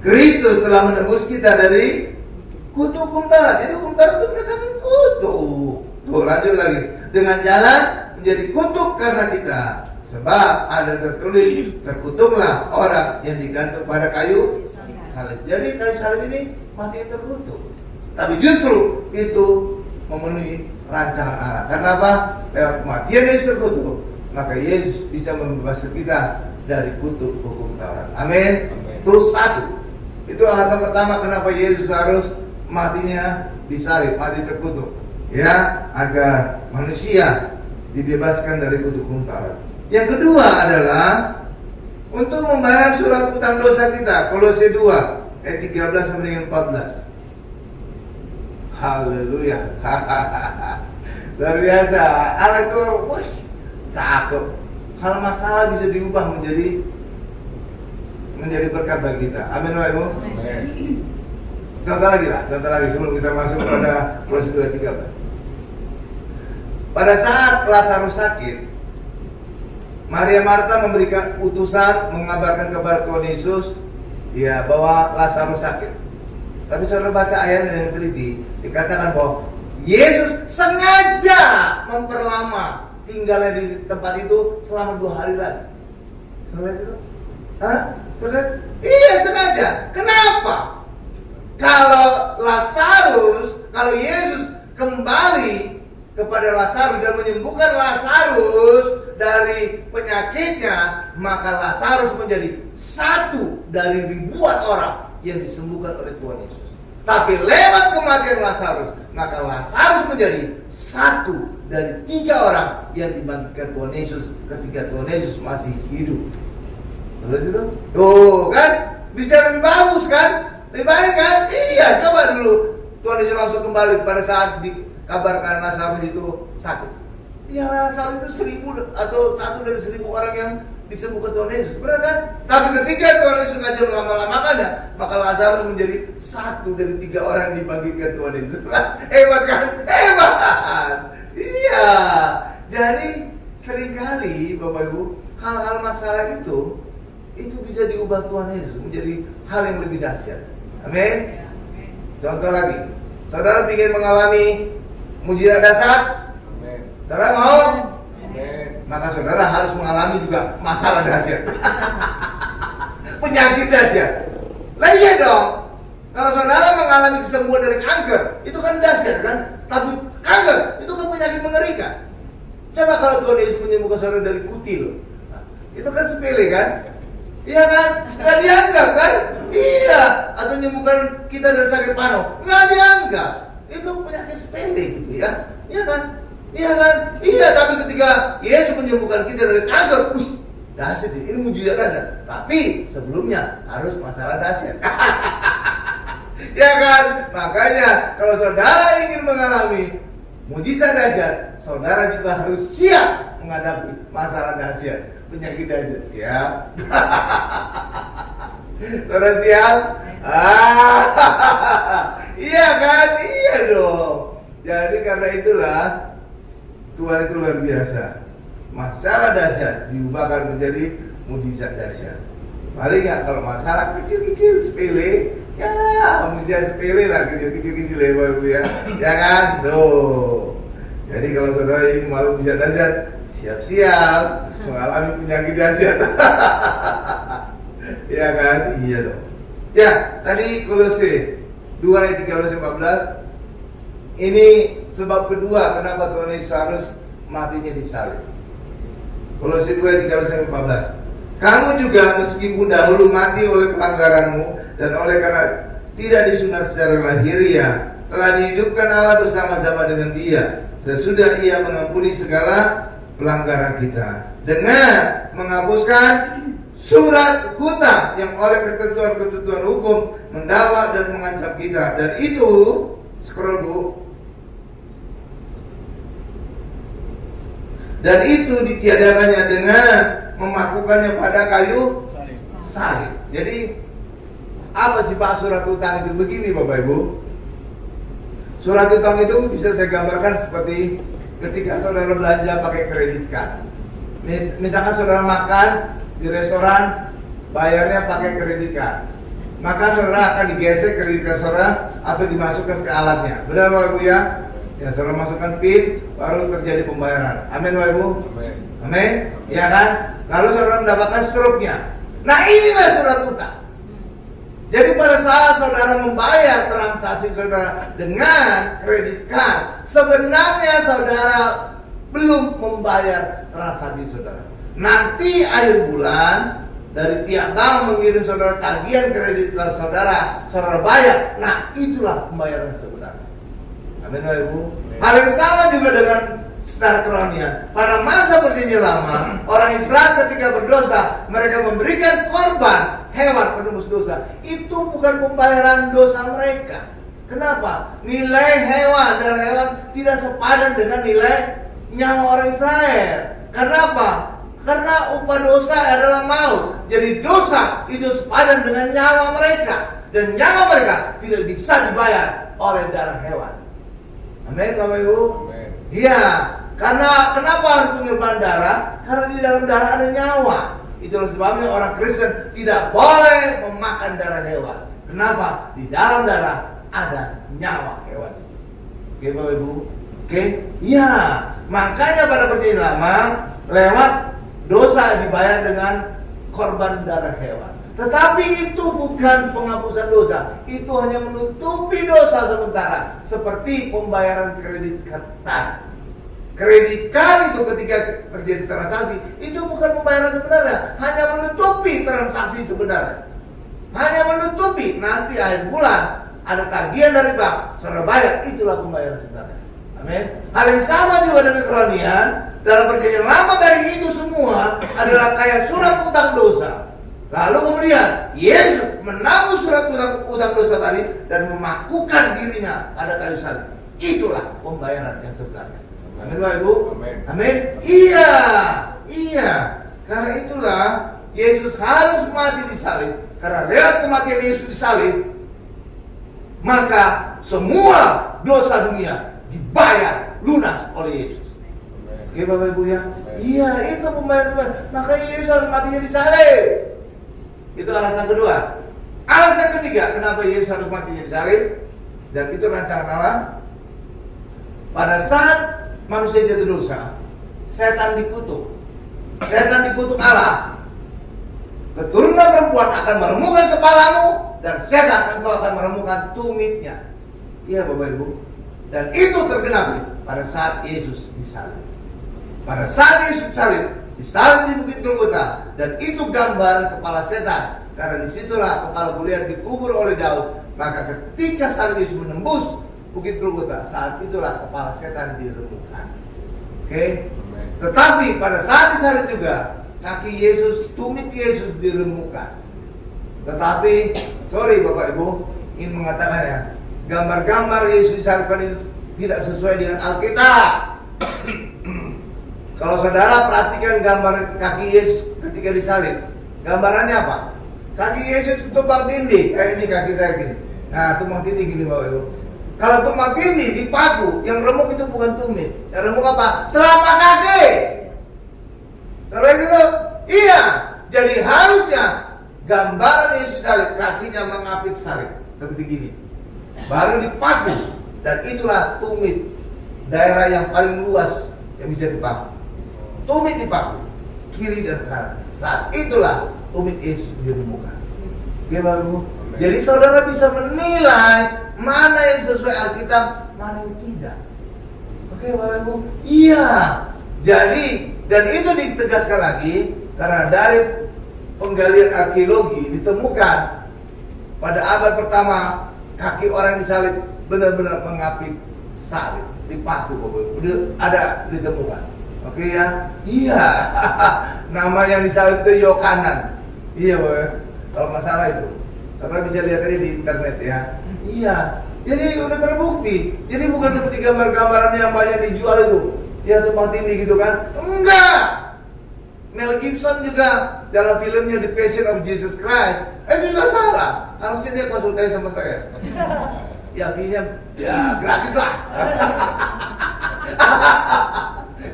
Kristus telah menebus kita dari kutuk hukum Taurat. Jadi hukum Taurat itu menegakkan kutuk. Tuh lanjut lagi. Dengan jalan menjadi kutuk karena kita. Sebab ada tertulis, terkutuklah orang yang digantung pada kayu salib. Jadi kayu salib ini mati terkutuk. Tapi justru itu memenuhi rancangan Allah. Karena apa? Lewat kematian Yesus terkutuk, maka Yesus bisa membebaskan kita dari kutuk hukum Taurat. Amin. Itu satu. Itu alasan pertama kenapa Yesus harus matinya disalib, mati terkutuk. Ya, agar manusia dibebaskan dari kutuk hukum Taurat. Yang kedua adalah untuk membayar surat utang dosa kita. Kolose 2 ayat 13 sampai dengan 14. Haleluya. Luar biasa. Allah itu cakep. Hal masalah bisa diubah menjadi berkat bagi kita. Amin Bapak Ibu. Contoh lagi sebelum kita masuk pada Kolose 2:13. Pada saat Lazarus sakit, Maria Marta memberikan utusan mengabarkan kepada Tuhan Yesus ya bahwa Lazarus sakit. Tapi saudara baca ayat dengan teliti, dikatakan bahwa Yesus sengaja memperlama tinggalnya di tempat itu selama 2 hari lagi. Saudara itu? Hah? Saudara? Iya sengaja. Kenapa? Kalau Yesus kembali kepada Lazarus dan menyembuhkan Lazarus dari penyakitnya, maka Lazarus menjadi satu dari ribuan orang yang disembuhkan oleh Tuhan Yesus. Tapi lewat kematian Lazarus, maka Lazarus menjadi satu dari 3 orang yang dibangkitkan Tuhan Yesus ketika Tuhan Yesus masih hidup. Betul? Tuh kan, bisa lebih bagus kan? Lebih baik kan? Iya, coba dulu Tuhan Yesus langsung kembali pada saat kabarkan Lazarus itu sakit. Ya Lazarus itu 1.000 atau 1 dari 1.000 orang yang disembuhkan Tuhan Yesus, benar kan? Tapi ketika Tuhan Yesus sengaja melama-lamakannya, maka Lazarus menjadi 1 dari 3 orang yang dibangkitkan Tuhan Yesus. Hebat kan? Hebat. Iya. Jadi seringkali Bapak Ibu, hal-hal masalah itu bisa diubah Tuhan Yesus menjadi hal yang lebih dahsyat. Amin. Contoh lagi, saudara ingin mengalami mujizat dahsyat? Amin. Saudara mau? Amin. Maka saudara harus mengalami juga masalah dahsyat. Penyakit dahsyat. Lah iya dong. Kalau saudara mengalami kesembuhan dari kanker, itu kan dahsyat kan? Tapi kanker itu kan penyakit mengerikan. Coba kalau Tuhan Yesus menyembuhkan saudara dari kutil, itu kan sepele kan? Iya kan? Nggak dianggap kan? Iya. Atau menyembuhkan kita dari sakit paru, nggak dianggap. Itu penyakit sepele gitu ya. Iya kan? Iya kan? Iya, tapi ketika Yesus menyembuhkan kita dari kanker, dahsyat ini mujizat dahsyat. Tapi sebelumnya harus masalah dahsyat. Ya kan? Makanya kalau saudara ingin mengalami mujizat dahsyat, saudara juga harus siap menghadapi masalah dahsyat, penyakit dahsyat. Siap? Saudara siap? Iya kan? Iya dong. Jadi karena itulah Tuhan itu luar biasa. Masalah dahsyat diubahkan menjadi mujizat dahsyat. Paling nggak kalau masalah kecil-kecil sepele, ya mujizat sepele lah, kecil-kecil ya Bapak Ibu ya. Ya kan? Tuh. Jadi kalau saudara ingin malu mujizat dahsyat, siap-siap mengalami penyakit dahsyat. Ya kan? Iya dong. Ya, tadi Kolose 2 ayat 13-14. Ini sebab kedua kenapa Tuhan Yesus harus matinya disalib. Kolose 2 ayat 13-14. Kamu juga meskipun dahulu mati oleh pelanggaranmu dan oleh karena tidak disunat secara lahiriah, telah dihidupkan Allah bersama-sama dengan Dia sesudah Ia mengampuni segala pelanggaran kita dengan menghapuskan surat hutang yang oleh ketentuan-ketentuan hukum mendakwa dan mengancam kita. Dan itu, scroll Bu. Dan itu ditiadakannya dengan memakukannya pada kayu salib. Jadi apa sih Pak surat hutang itu? Begini Bapak Ibu, surat hutang itu bisa saya gambarkan seperti ketika saudara belanja pakai kredit card. Misalkan saudara makan di restoran, bayarnya pakai kredit card, maka saudara akan digesek kredit card saudara atau dimasukkan ke alatnya. Benar Bapak Ibu ya? Ya, saudara masukkan PIN, baru terjadi pembayaran. Amin Bapak Ibu? Amin. Ya kan? Lalu saudara mendapatkan struknya. Nah inilah surat hutang. Jadi pada saat saudara membayar transaksi saudara dengan kredit card, sebenarnya saudara belum membayar transaksi saudara. Nanti akhir bulan dari pihak bank mengirim saudara tagihan kredit card saudara, saudara bayar. Nah itulah pembayaran sebenarnya. Amin Bapak Ibu. Hal yang sama juga dengan secara kerohanian. Pada masa perjanjian lama, orang Israel ketika berdosa, mereka memberikan korban hewan penembus dosa. Itu bukan pembayaran dosa mereka. Kenapa? Nilai hewan, darah hewan tidak sepadan dengan nilai nyawa orang Israel. Kenapa? Karena upah dosa adalah maut. Jadi dosa itu sepadan dengan nyawa mereka. Dan nyawa mereka tidak bisa dibayar oleh darah hewan. Amin Bapak Ibu. Iya, karena kenapa harus penyerbuan darah? Karena di dalam darah ada nyawa. Itulah sebabnya orang Kristen tidak boleh memakan darah hewan. Kenapa? Di dalam darah ada nyawa hewan. Oke Bapak Ibu? Oke? Iya, makanya pada perjanjian lama lewat dosa dibayar dengan korban darah hewan. Tetapi itu bukan penghapusan dosa. Itu hanya menutupi dosa sementara. Seperti pembayaran kredit card. Kredit card itu ketika terjadi transaksi, itu bukan pembayaran sebenarnya. Hanya menutupi transaksi sebenarnya. Hanya menutupi. Nanti akhir bulan ada tagihan dari bank, saudara bayar. Itulah pembayaran sebenarnya. Amin. Hal yang sama juga dengan kerohanian. Dalam perjanjian lama dari itu semua adalah kayak surat utang dosa. Lalu kemudian Yesus menanggung surat utang dosa tadi dan memakukan dirinya pada kayu salib. itulah pembayaran yang sebenarnya. Amin Bapak Ibu. Amin. Amin. Iya, iya. Karena itulah Yesus harus mati di salib. Karena lewat kematian Yesus di salib, maka semua dosa dunia dibayar lunas oleh Yesus. Oke Bapak Ibu ya. Iya, itu pembayaran. Makanya Yesus harus matinya di salib. Itu alasan kedua. Alasan ketiga, kenapa Yesus harus matinya di salib? Dan itu rancangan Allah. Pada saat manusia jatuh dosa, setan dikutuk. Setan dikutuk Allah. Keturunan perempuan akan meremukkan kepalamu, dan setan engkau akan meremukkan tumitnya. Iya Bapak Ibu. Dan itu tergenapi pada saat Yesus disalib. Pada saat Yesus disalib di Bukit Golgota, dan itu gambar kepala setan. Karena disitulah kepala Goliat dikubur oleh Daud. Maka ketika salib Yesus menembus Bukit Golgota, saat itulah kepala setan diremukkan. Oke? Tetapi pada saat disalib juga, kaki Yesus, tumit Yesus diremukkan. Tetapi, sorry Bapak Ibu, ingin mengatakannya, gambar-gambar Yesus disalibkan itu tidak sesuai dengan Alkitab. Kalau saudara perhatikan gambar kaki Yesus ketika disalib, gambarannya apa? Kaki Yesus itu tumpang tindih, kayak ini kaki saya gini. Nah, tumpang tindih gini Bapak Ibu. Kalau tumpang tindih dipaku, yang remuk itu bukan tumit. Yang remuk apa? Telapak kaki. Terus itu, iya. Jadi harusnya gambaran Yesus salib, kakinya mengapit salib seperti gini. Baru dipaku, dan itulah tumit, daerah yang paling luas yang bisa dipaku. Tumit dipaku, kiri dan kanan. Saat itulah tumit Yesus diremukkan. Gimana Bu? Jadi saudara bisa menilai mana yang sesuai Alkitab, mana yang tidak. Oke Bapak Ibu? Iya. Jadi, dan itu ditegaskan lagi karena dari penggalian arkeologi ditemukan pada abad pertama kaki orang disalib benar-benar mengapit salib, dipaku Bapak Ibu. Ada ditemukan. Oke ya? Iya. Nama yang disalib itu Yohanan. Iya Bapak Ibu. Kalau nggak salah itu. Saudara bisa lihat aja di internet ya. Iya. Jadi udah terbukti. Jadi bukan seperti gambar-gambaran yang banyak dijual itu. Ya tumpang tindih gitu kan? Enggak. Mel Gibson juga dalam filmnya The Passion of Jesus Christ, juga salah. Harusnya dia konsultasi sama saya. Ya fee-nya ya gratis lah.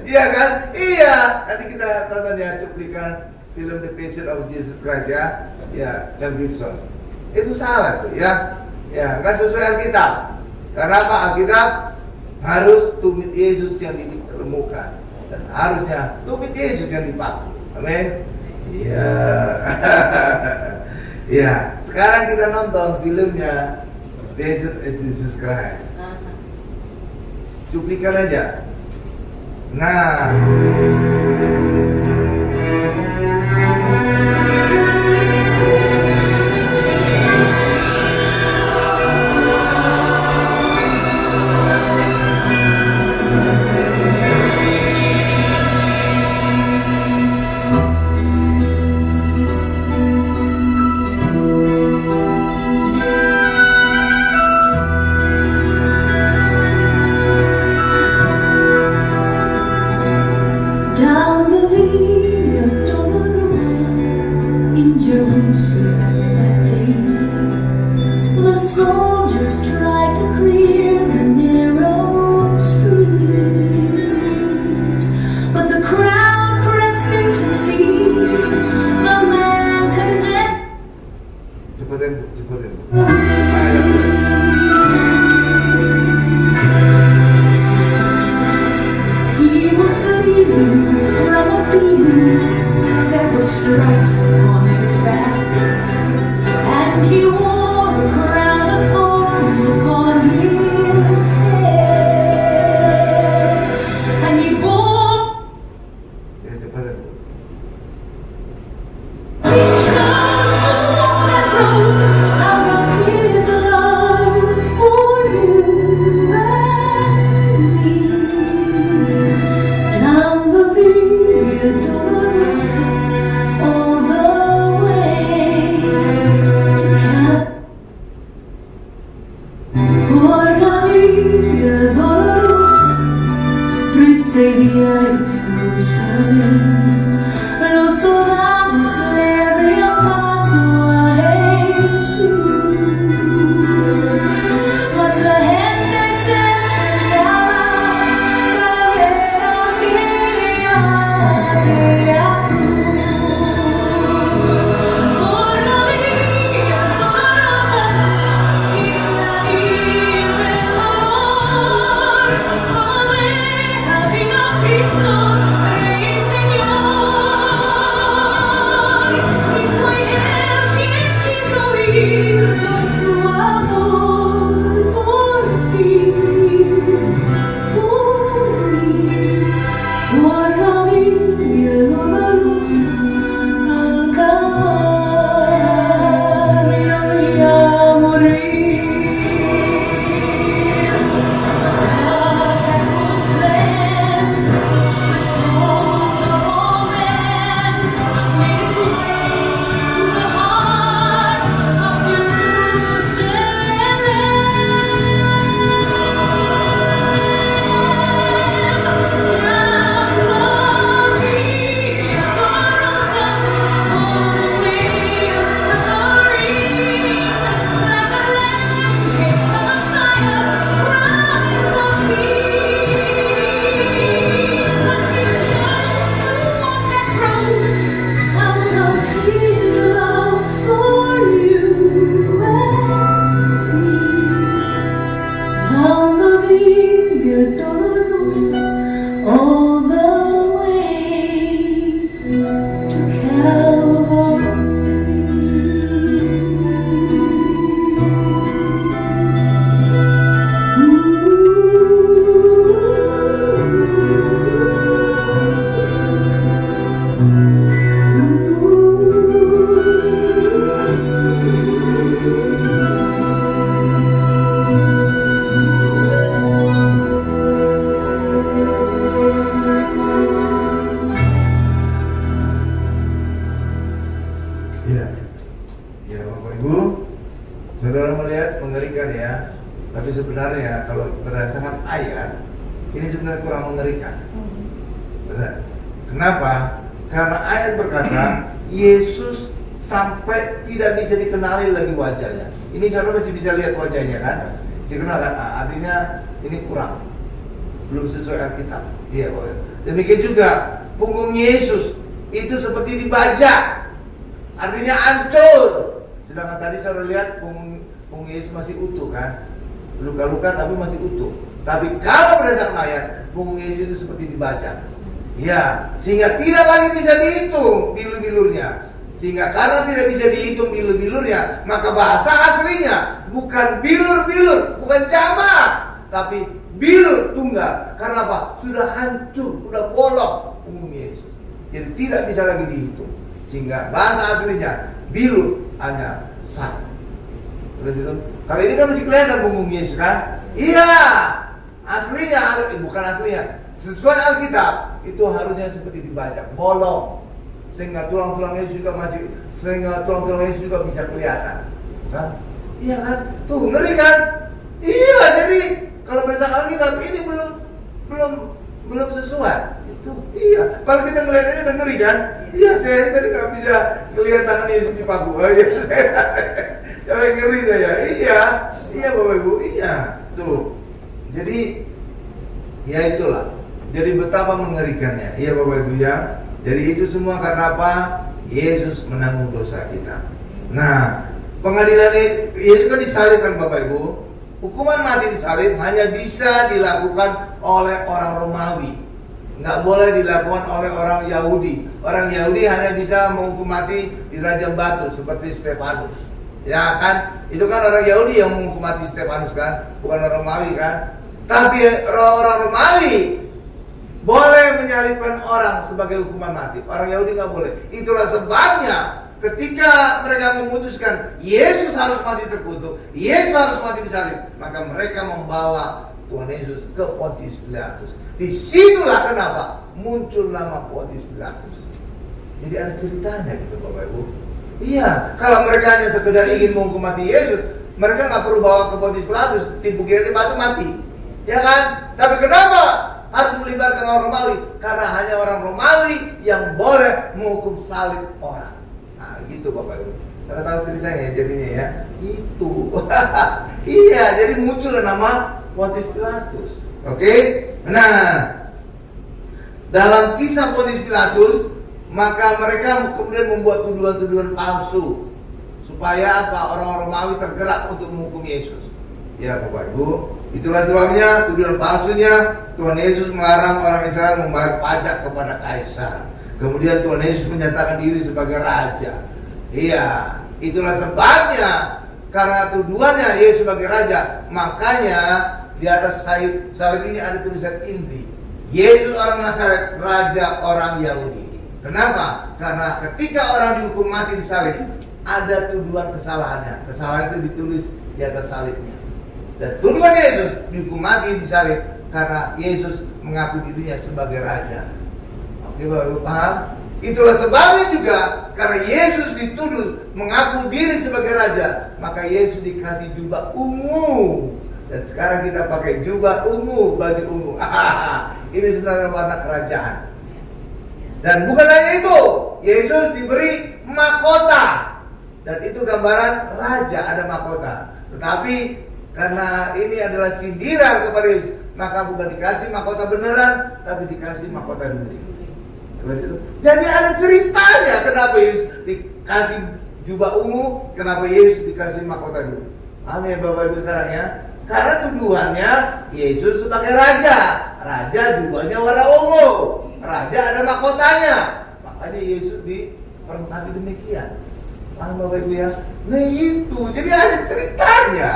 Iya kan? Iya. Nanti kita tonton ya cuplikan film The Passion of Jesus Christ ya. Ya Mel Gibson. Itu salah tuh ya. Ya nggak sesuai Alkitab. Karena apa? Alkitab harus tumit Yesus yang diremukkan, dan harusnya tumit Yesus yang dipaku. Amin. Iya. Ya. Sekarang kita nonton filmnya Passion of Jesus Christ. Cuplikan aja. Nah. Down the Via Dolorosa in Jerusalem that day, the soldiers tried to clear the narrow street, but the crowd pressed in to see the man condemned. Cepetin. Ayo. He was bleeding from a beating. There were stripes upon his back, and he wore a crown of thorns. Ya Bapak Ibu, saudara melihat mengerikan ya. Tapi sebenarnya kalau berdasarkan ayat, ini sebenarnya kurang mengerikan. Benar. Kenapa? Karena ayat berkata Yesus sampai tidak bisa dikenali lagi wajahnya. Ini saudara masih bisa lihat wajahnya kan? Dikenal kan? Artinya ini kurang, belum sesuai Alkitab. Iya, boleh. Demikian juga punggung Yesus itu seperti dibajak, artinya hancur. Sedangkan tadi saudara lihat punggung Yesus masih utuh kan? Luka-luka tapi masih utuh. Tapi kalau berdasarkan ayat, punggung Yesus itu seperti dibajak. Ya, sehingga tidak lagi bisa dihitung bilur-bilurnya. Sehingga karena tidak bisa dihitung bilur-bilurnya, maka bahasa aslinya bukan bilur-bilur, bukan jamak, tapi bilur tunggal. Karena apa? Sudah hancur, sudah bolong punggung Yesus. Jadi tidak bisa lagi dihitung. Sehingga bahasa aslinya bilur hanya satu. Kalau ini kan masih kelihatan punggung Yesus kan? Iya, aslinya bukan aslinya. Sesuai Alkitab itu harusnya seperti dibajak, bolong. Sehingga tulang-tulang Yesus juga bisa kelihatan, kan? Iya kan? Tuh ngeri kan? Iya, jadi kalau berdasarkan Alkitab ini belum sesuai. Itu iya. Kalau kita ngeliat ini udah ngeri kan? Iya, saya tadi nggak bisa ngelihat tangan Yesus di paku. Jangan ngeri saya. Iya Bapak Ibu, iya. Tuh. Jadi ya itulah. Jadi betapa mengerikannya. Iya Bapak Ibu ya. Jadi itu semua karena apa? Yesus menanggung dosa kita. Nah, pengadilan Yesus kan disalibkan Bapak Ibu. Hukuman mati disalib hanya bisa dilakukan oleh orang Romawi. Nggak boleh dilakukan oleh orang Yahudi. Orang Yahudi hanya bisa menghukum mati di rajam batu seperti Stefanus. Ya kan? Itu kan orang Yahudi yang menghukum mati Stefanus kan? Bukan orang Romawi kan? Tapi orang Romawi boleh menyalibkan orang sebagai hukuman mati. Orang Yahudi nggak boleh. Itulah sebabnya ketika mereka memutuskan Yesus harus mati terkutuk, Yesus harus mati disalib, maka mereka membawa Tuhan Yesus ke Pontius Pilatus. Disitulah kenapa muncul nama Pontius Pilatus. Jadi ada ceritanya gitu Bapak Ibu. Iya, kalau mereka hanya sekedar ingin menghukum mati Yesus, mereka nggak perlu bawa ke Pontius Pilatus, timpuk batu mati, ya kan? Tapi kenapa harus melibatkan orang Romawi? Karena hanya orang Romawi yang boleh menghukum salib orang. Nah gitu Bapak Ibu. Karena tahu ceritanya jadinya ya. Itu. Iya, jadi muncul nama Pontius Pilatus. Oke? Nah, dalam kisah Pontius Pilatus, maka mereka kemudian membuat tuduhan-tuduhan palsu supaya apa? Orang Romawi tergerak untuk menghukum Yesus. Ya Bapak Ibu, itulah sebabnya tuduhan palsunya Tuhan Yesus melarang orang Israel membayar pajak kepada kaisar. Kemudian Tuhan Yesus menyatakan diri sebagai raja. Iya, itulah sebabnya karena tuduhannya Yesus sebagai raja, makanya di atas salib ini ada tulisan inti. Yesus orang Nazaret, raja orang Yahudi. Kenapa? Karena ketika orang dihukum mati di salib, ada tuduhan kesalahannya. Kesalahan itu ditulis di atas salibnya. Dan tuduhan Yesus dihukum mati di salib karena Yesus mengaku dirinya sebagai raja. Oke Bapak Ibu paham? Itulah sebabnya juga karena Yesus dituduh mengaku diri sebagai raja, maka Yesus dikasih jubah ungu. Dan sekarang kita pakai jubah ungu, baju ungu. Ini sebenarnya warna kerajaan. Dan bukan hanya itu, Yesus diberi mahkota. Dan itu gambaran raja, ada mahkota. Tetapi karena ini adalah sindiran kepada Yesus, maka bukan dikasih mahkota beneran, tapi dikasih mahkota duri. Jadi ada ceritanya kenapa Yesus dikasih jubah ungu, kenapa Yesus dikasih mahkota duri. Paham ya Bapak Ibu sekarang ya? Karena tuduhannya Yesus sebagai raja. Raja jubahnya warna ungu, raja ada mahkotanya, makanya Yesus diperlengkapi demikian. Paham Bapak Ibu ya? Nah itu, jadi ada ceritanya.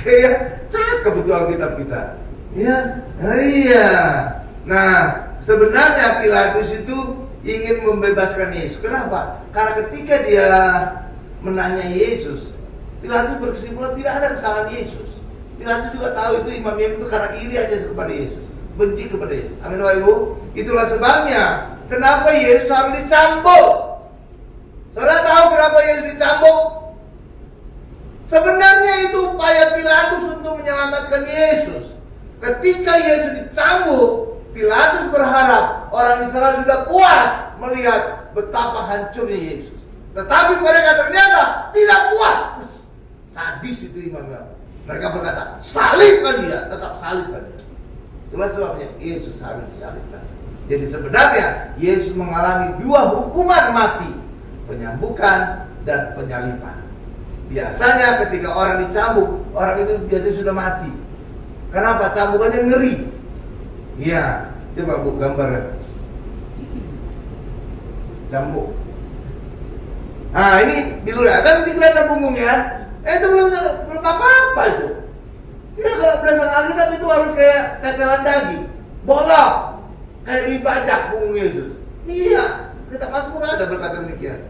Kayak cakep betul Alkitab kita. Ya, nah, iya. Nah, sebenarnya Pilatus itu ingin membebaskan Yesus. Kenapa? Karena ketika dia menanya Yesus, Pilatus berkesimpulan tidak ada kesalahan Yesus. Pilatus juga tahu itu imam-imam itu karena iri aja kepada Yesus, benci kepada Yesus. Amin Bapak Ibu. Itulah sebabnya kenapa Yesus harus dicambuk. Saudara tahu kenapa Yesus dicambuk? Sebenarnya itu upaya Pilatus untuk menyelamatkan Yesus. Ketika Yesus dicambuk, Pilatus berharap orang Israel sudah puas melihat betapa hancurnya Yesus. Tetapi mereka ternyata tidak puas. Sadis itu imam-imam. Mereka berkata, salibkan dia, tetap salibkan dia. Itulah sebabnya Yesus harus disalibkan. Jadi sebenarnya Yesus mengalami dua hukuman mati, penyambukan dan penyaliban. Biasanya ketika orang dicambuk, orang itu biasanya sudah mati. Kenapa? Cambukannya ngeri. Iya, coba Bu gambar. Cambuk. Nah ini biru ya, kan masih kelihatan punggungnya. Itu belum apa-apa itu. Ya kalau berdasarkan Alkitab itu harus kayak tetelan daging, bolong, kayak dibajak punggung Yesus. Iya, kita Mazmur ada berkata demikian.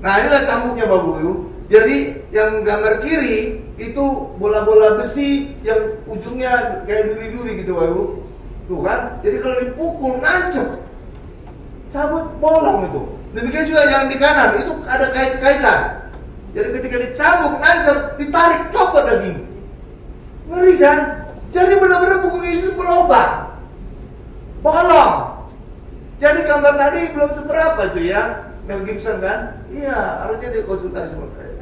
Nah inilah cambuknya Bapak Ibu. Jadi yang gambar kiri itu bola-bola besi yang ujungnya kayak duri-duri gitu Bapak Ibu. Tuh kan, jadi kalau dipukul nancep, cabut bolong itu. Demikian juga yang di kanan itu ada kait-kaitan. Jadi ketika dicambuk nancep, ditarik copot daging. Ngeri kan? Jadi benar-benar punggung Yesus berlubang, bolong. Jadi gambar tadi belum seberapa itu ya, Mel Gibson kan? Iya, harusnya dia konsultasi sama saya.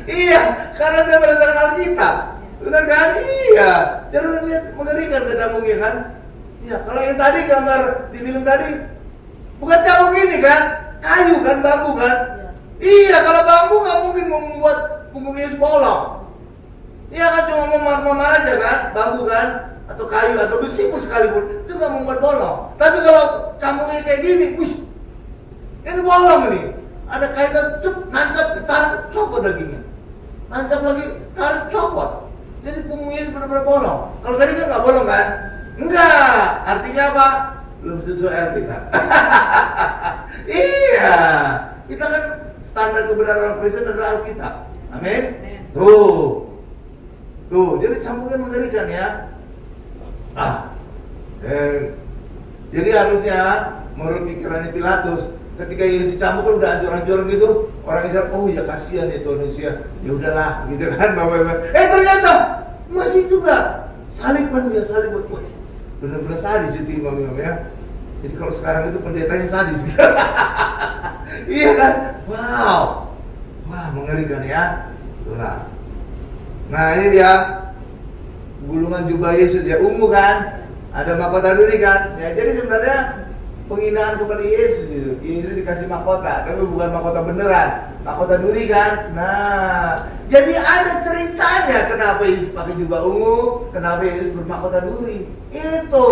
Iya, karena saya berdasarkan Alkitab. Benar kan? Iya. Jangan lihat mengerikan ke cambuknya kan? Iya, kalau yang tadi gambar di film tadi bukan cambuk ini kan? Kayu kan, bambu kan? Iya, kalau bambu nggak mungkin membuat punggung Yesus bolong. Iya kan, cuma memar-memar aja kan, bambu kan, atau kayu atau besi pun sekalipun itu nggak membuat bolong. Tapi kalau cambuknya kayak gini, wih, ini bolong nih. Ada kaitan, cep, nancap, ditarik, copot dagingnya. Nancap lagi, tarik, copot. Jadi punggung Yesus benar-benar bolong. Kalau tadi kan nggak bolong kan? Enggak. Artinya apa? Belum sesuai Alkitab. Iya. Kita kan standar kebenaran Kristen adalah Alkitab. Amin. Tuh. Jadi cambuknya mengerikan ya. Jadi harusnya menurut pikirannya Pilatus, ketika Yesus dicambuk kan udah hancur-hancur gitu, orang Israel, oh ya kasihan ya Indonesia, ya udahlah gitu kan Bapak-Bapak. Ternyata masih juga salibkan dia, salibkan. Wah, benar-benar sadis itu imam-imam ya. Jadi kalau sekarang itu pendetanya sadis. Iya kan? Wow. Wah, mengerikan ya. Itulah. Nah, ini dia gulungan jubah Yesus ya, ungu kan? Ada mahkota duri kan? Ya, jadi sebenarnya penghinaan kepada Yesus itu. Yesus dikasih mahkota, tapi bukan mahkota beneran. Mahkota duri kan? Nah, jadi ada ceritanya kenapa Yesus pakai jubah ungu, kenapa Yesus bermahkota duri. Itu.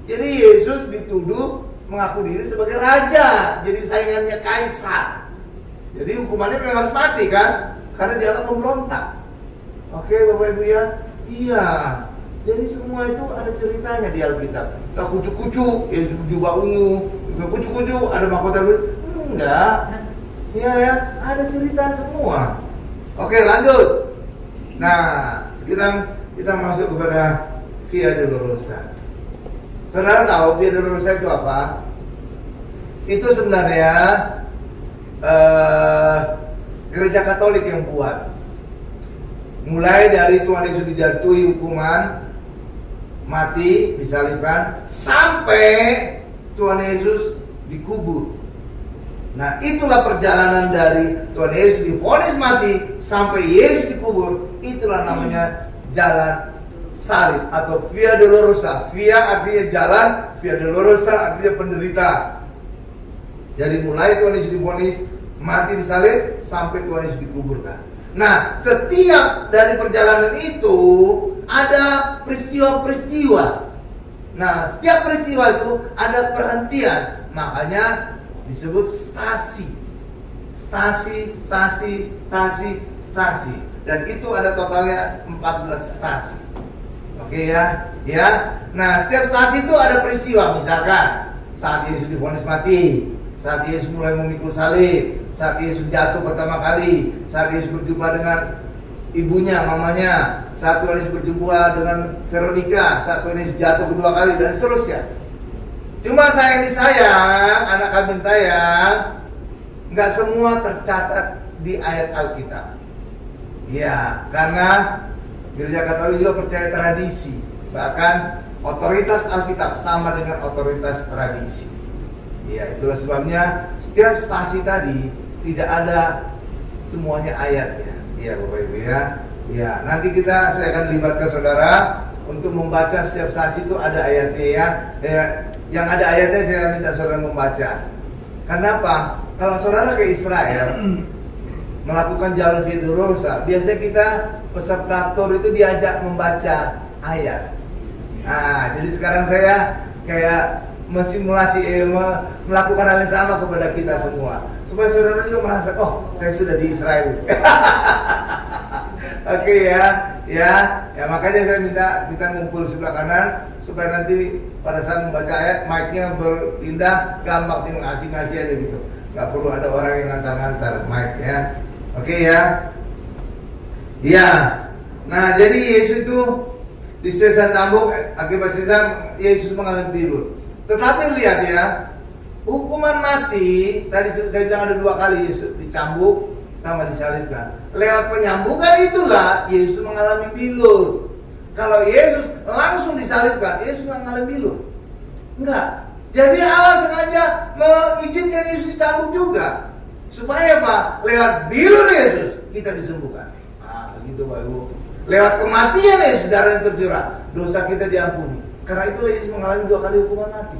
Jadi Yesus dituduh mengaku diri sebagai raja, jadi saingannya kaisar. Jadi hukumannya memang harus mati kan? Karena dianggap pemberontak. Oke Bapak Ibu ya? Iya. Jadi semua itu ada ceritanya di Alkitab. Tak kucuk-kucuk, Yesus jubah ungu, juga kucuk-kucuk, ada mahkota duri. Enggak. Iya ya, ada cerita semua. Oke lanjut. Nah, sekarang kita masuk kepada Via Dolorosa. Saudara tahu Via Dolorosa itu apa? Itu sebenarnya gereja Katolik yang buat. Mulai dari Tuhan Yesus dijatuhi hukuman mati, disalibkan, sampai Tuhan Yesus dikubur. Nah, itulah perjalanan dari Tuhan Yesus divonis mati sampai Yesus dikubur. Itulah namanya jalan salib atau Via Dolorosa. Via artinya jalan, Via Dolorosa artinya penderita. Jadi mulai Tuhan Yesus divonis mati disalib sampai Tuhan Yesus dikuburkan. Nah, setiap dari perjalanan itu ada peristiwa-peristiwa. Nah, setiap peristiwa itu ada perhentian. Makanya disebut stasi. Stasi. Dan itu ada totalnya 14 stasi. Oke ya? Ya. Nah, setiap stasi itu ada peristiwa. Misalkan saat Yesus divonis mati, saat Yesus mulai memikul salib, saat Yesus jatuh pertama kali, saat Yesus berjumpa dengan ibunya, mamanya, saat Tuhan Yesus berjumpa dengan Veronica, saat Tuhan Yesus jatuh kedua kali, dan seterusnya. Cuma sayang disayang, anak kambing sayang, nggak semua tercatat di ayat Alkitab. Ya, karena Gereja Katolik juga percaya tradisi. Bahkan otoritas Alkitab sama dengan otoritas tradisi. Ya, itulah sebabnya setiap stasi tadi tidak ada semuanya ayatnya. Ya, Bapak Ibu ya. Ya, nanti saya akan libatkan saudara untuk membaca setiap stasi itu ada ayatnya ya. Yang ada ayatnya saya minta saudara membaca. Kenapa? Kalau saudara ke Israel melakukan jalan Via Dolorosa, biasanya kita peserta tour itu diajak membaca ayat. Nah, jadi sekarang saya kayak mensimulasi melakukan hal yang sama kepada kita semua, supaya saudara juga merasa, oh, saya sudah di Israel. Oke ya, makanya saya minta kita ngumpul sebelah kanan supaya nanti pada saat membaca ayat mic-nya berpindah gampang, tinggal ngasih aja gitu. Gak perlu ada orang yang ngantar-ngantar mic ya. Oke ya. Ya. Nah, jadi Yesus itu di sisa cambuk akibat sisa Yesus mengalami bilur. Tetapi lihat ya, hukuman mati tadi saya bilang ada 2 kali Yesus dicambuk sama disalibkan. Lewat penyambukan itulah Yesus mengalami bilur. Kalau Yesus langsung disalibkan, Yesus nggak mengalami bilur. Enggak. Jadi Allah sengaja mengizinkan Yesus dicambuk juga. Supaya apa? Lewat bilur Yesus kita disembuhkan. Nah, begitu Bapak Ibu. Lewat kematian Yesus, darah yang tercurah, dosa kita diampuni. Karena itulah Yesus mengalami 2 kali hukuman mati.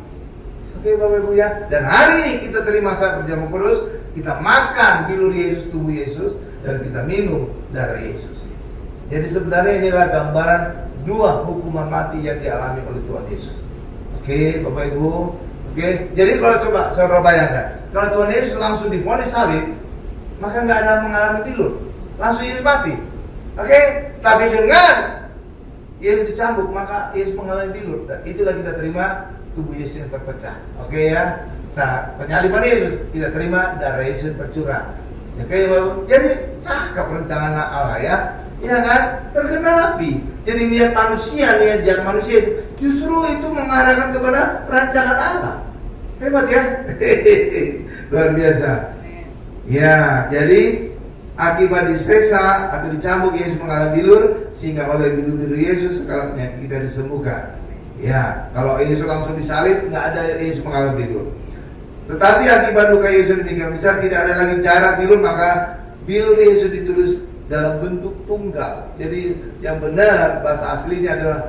Oke Bapak Ibu ya. Dan hari ini kita terima saat berjamu kudus, kita makan bilur Yesus, tubuh Yesus, dan kita minum darah Yesus. Jadi sebenarnya inilah gambaran 2 hukuman mati yang dialami oleh Tuhan Yesus. Oke Bapak Ibu. Oke, jadi kalau coba saudara bayangkan, kalau Tuhan Yesus langsung divonis salib, maka nggak ada mengalami bilur, langsung Yesus mati. Oke, tapi dengan Yesus dicambuk, maka Yesus mengalami bilur. Dan itulah kita terima tubuh Yesus yang terpecah. Oke ya, saat penyaliban Yesus kita terima darah Yesus yang tercurah. Oke, jadi cakap rencangan Allah ya. Ya kan? Tergenapi. Jadi niat jahat manusia itu justru itu mengarahkan kepada rancangan Allah. Hebat ya. Luar biasa. Ya, jadi akibat disesa atau dicambuk Yesus mengalami bilur, sehingga oleh bilur Yesus segala penyakit kita disembuhkan. Ya, kalau Yesus langsung disalib nggak ada Yesus mengalami bilur. Tetapi akibat luka Yesus demikian besar, tidak ada lagi jarak bilur, maka bilur Yesus ditulis dalam bentuk tunggal. Jadi yang benar bahasa aslinya adalah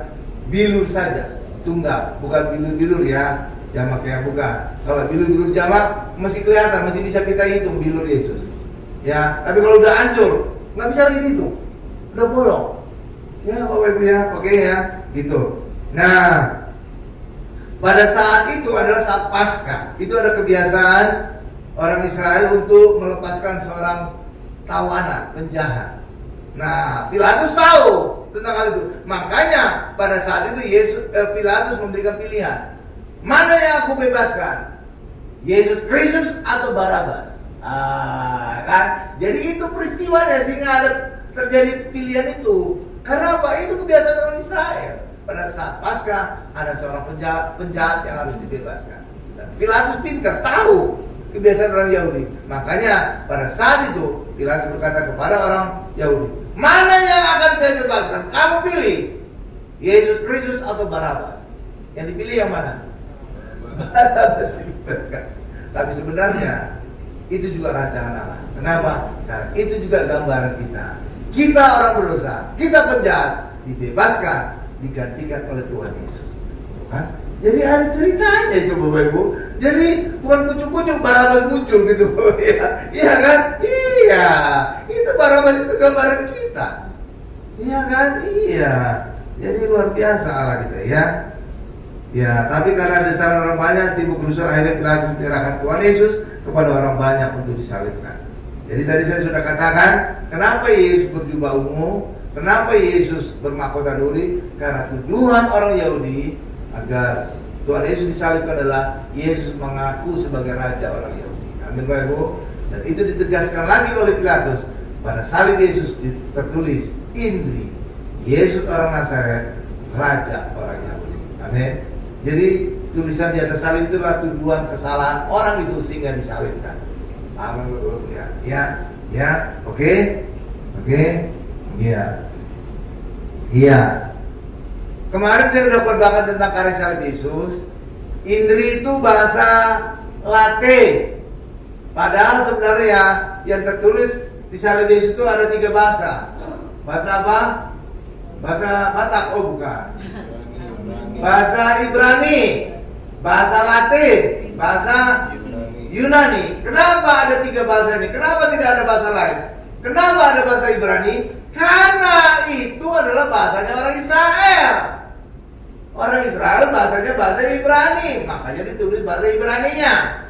bilur saja, tunggal, bukan bilur-bilur ya, jamaknya bukan. Kalau bilur-bilur jamak masih kelihatan, masih bisa kita hitung bilur Yesus. Ya, tapi kalau udah hancur, nggak bisa lagi dihitung, udah bolong. Ya Bapak Ibu ya, oke ya, gitu. Nah, pada saat itu adalah saat Paskah. Itu ada kebiasaan orang Israel untuk melepaskan seorang tawanan, penjahat. Nah, Pilatus tahu tentang hal itu. Makanya pada saat itu Pilatus memberikan pilihan. Mana yang aku bebaskan? Yesus Kristus atau Barabas? Kan? Jadi itu peristiwanya sehingga ada terjadi pilihan itu. Karena apa? Itu kebiasaan orang Israel. Pada saat Paskah ada seorang penjahat yang harus dibebaskan. Dan Pilatus pintar, tahu kebiasaan orang Yahudi. Makanya pada saat itu Pilatus berkata kepada orang Yahudi, mana yang akan saya bebaskan? Kamu pilih, Yesus Kristus atau Barabas. Yang dipilih yang mana? Barabas dibebaskan. Tapi sebenarnya itu juga rancangan Allah. Kenapa? Karena itu juga gambaran kita. Kita orang berdosa, kita penjahat, dibebaskan, digantikan oleh Tuhan Yesus. Kan? Jadi ada ceritanya itu Bapak Ibu. Jadi bukan kucuk-kucuk Barabas muncul gitu Bapak ya. Iya kan? Iya. Itu Barabas itu gambaran kita. Iya kan? Iya. Jadi luar biasa Allah kita ya. Ya, tapi karena desakan orang banyak, timbul kerusuhan, akhirnya Pilatus menyerahkan Tuhan Yesus kepada orang banyak untuk disalibkan. Jadi tadi saya sudah katakan, kenapa Yesus berjubah ungu? Kenapa Yesus bermahkota duri? Karena tujuan orang Yahudi agar Tuhan Yesus disalibkan adalah Yesus mengaku sebagai raja orang Yahudi. Amin Bapak Ibu. Dan itu ditegaskan lagi oleh Pilatus. Pada salib Yesus tertulis Indri, Yesus orang Nazaret, raja orang Yahudi. Amin. Jadi tulisan di atas salib itulah tujuan kesalahan orang itu sehingga disalibkan. Amin. Ya, oke, iya. Kemarin saya udah khotbahkan tentang karya salib Yesus. Indri itu bahasa Latin. Padahal sebenarnya yang tertulis di salib Yesus itu ada 3 bahasa. Bahasa apa? Bahasa Batak? Oh bukan. Bahasa Ibrani, bahasa Latin, bahasa Yunani. Kenapa ada 3 bahasa ini? Kenapa tidak ada bahasa lain? Kenapa ada bahasa Ibrani? Karena itu adalah bahasanya orang Israel. Orang Israel bahasanya bahasa Ibrani, makanya ditulis bahasa Ibraninya.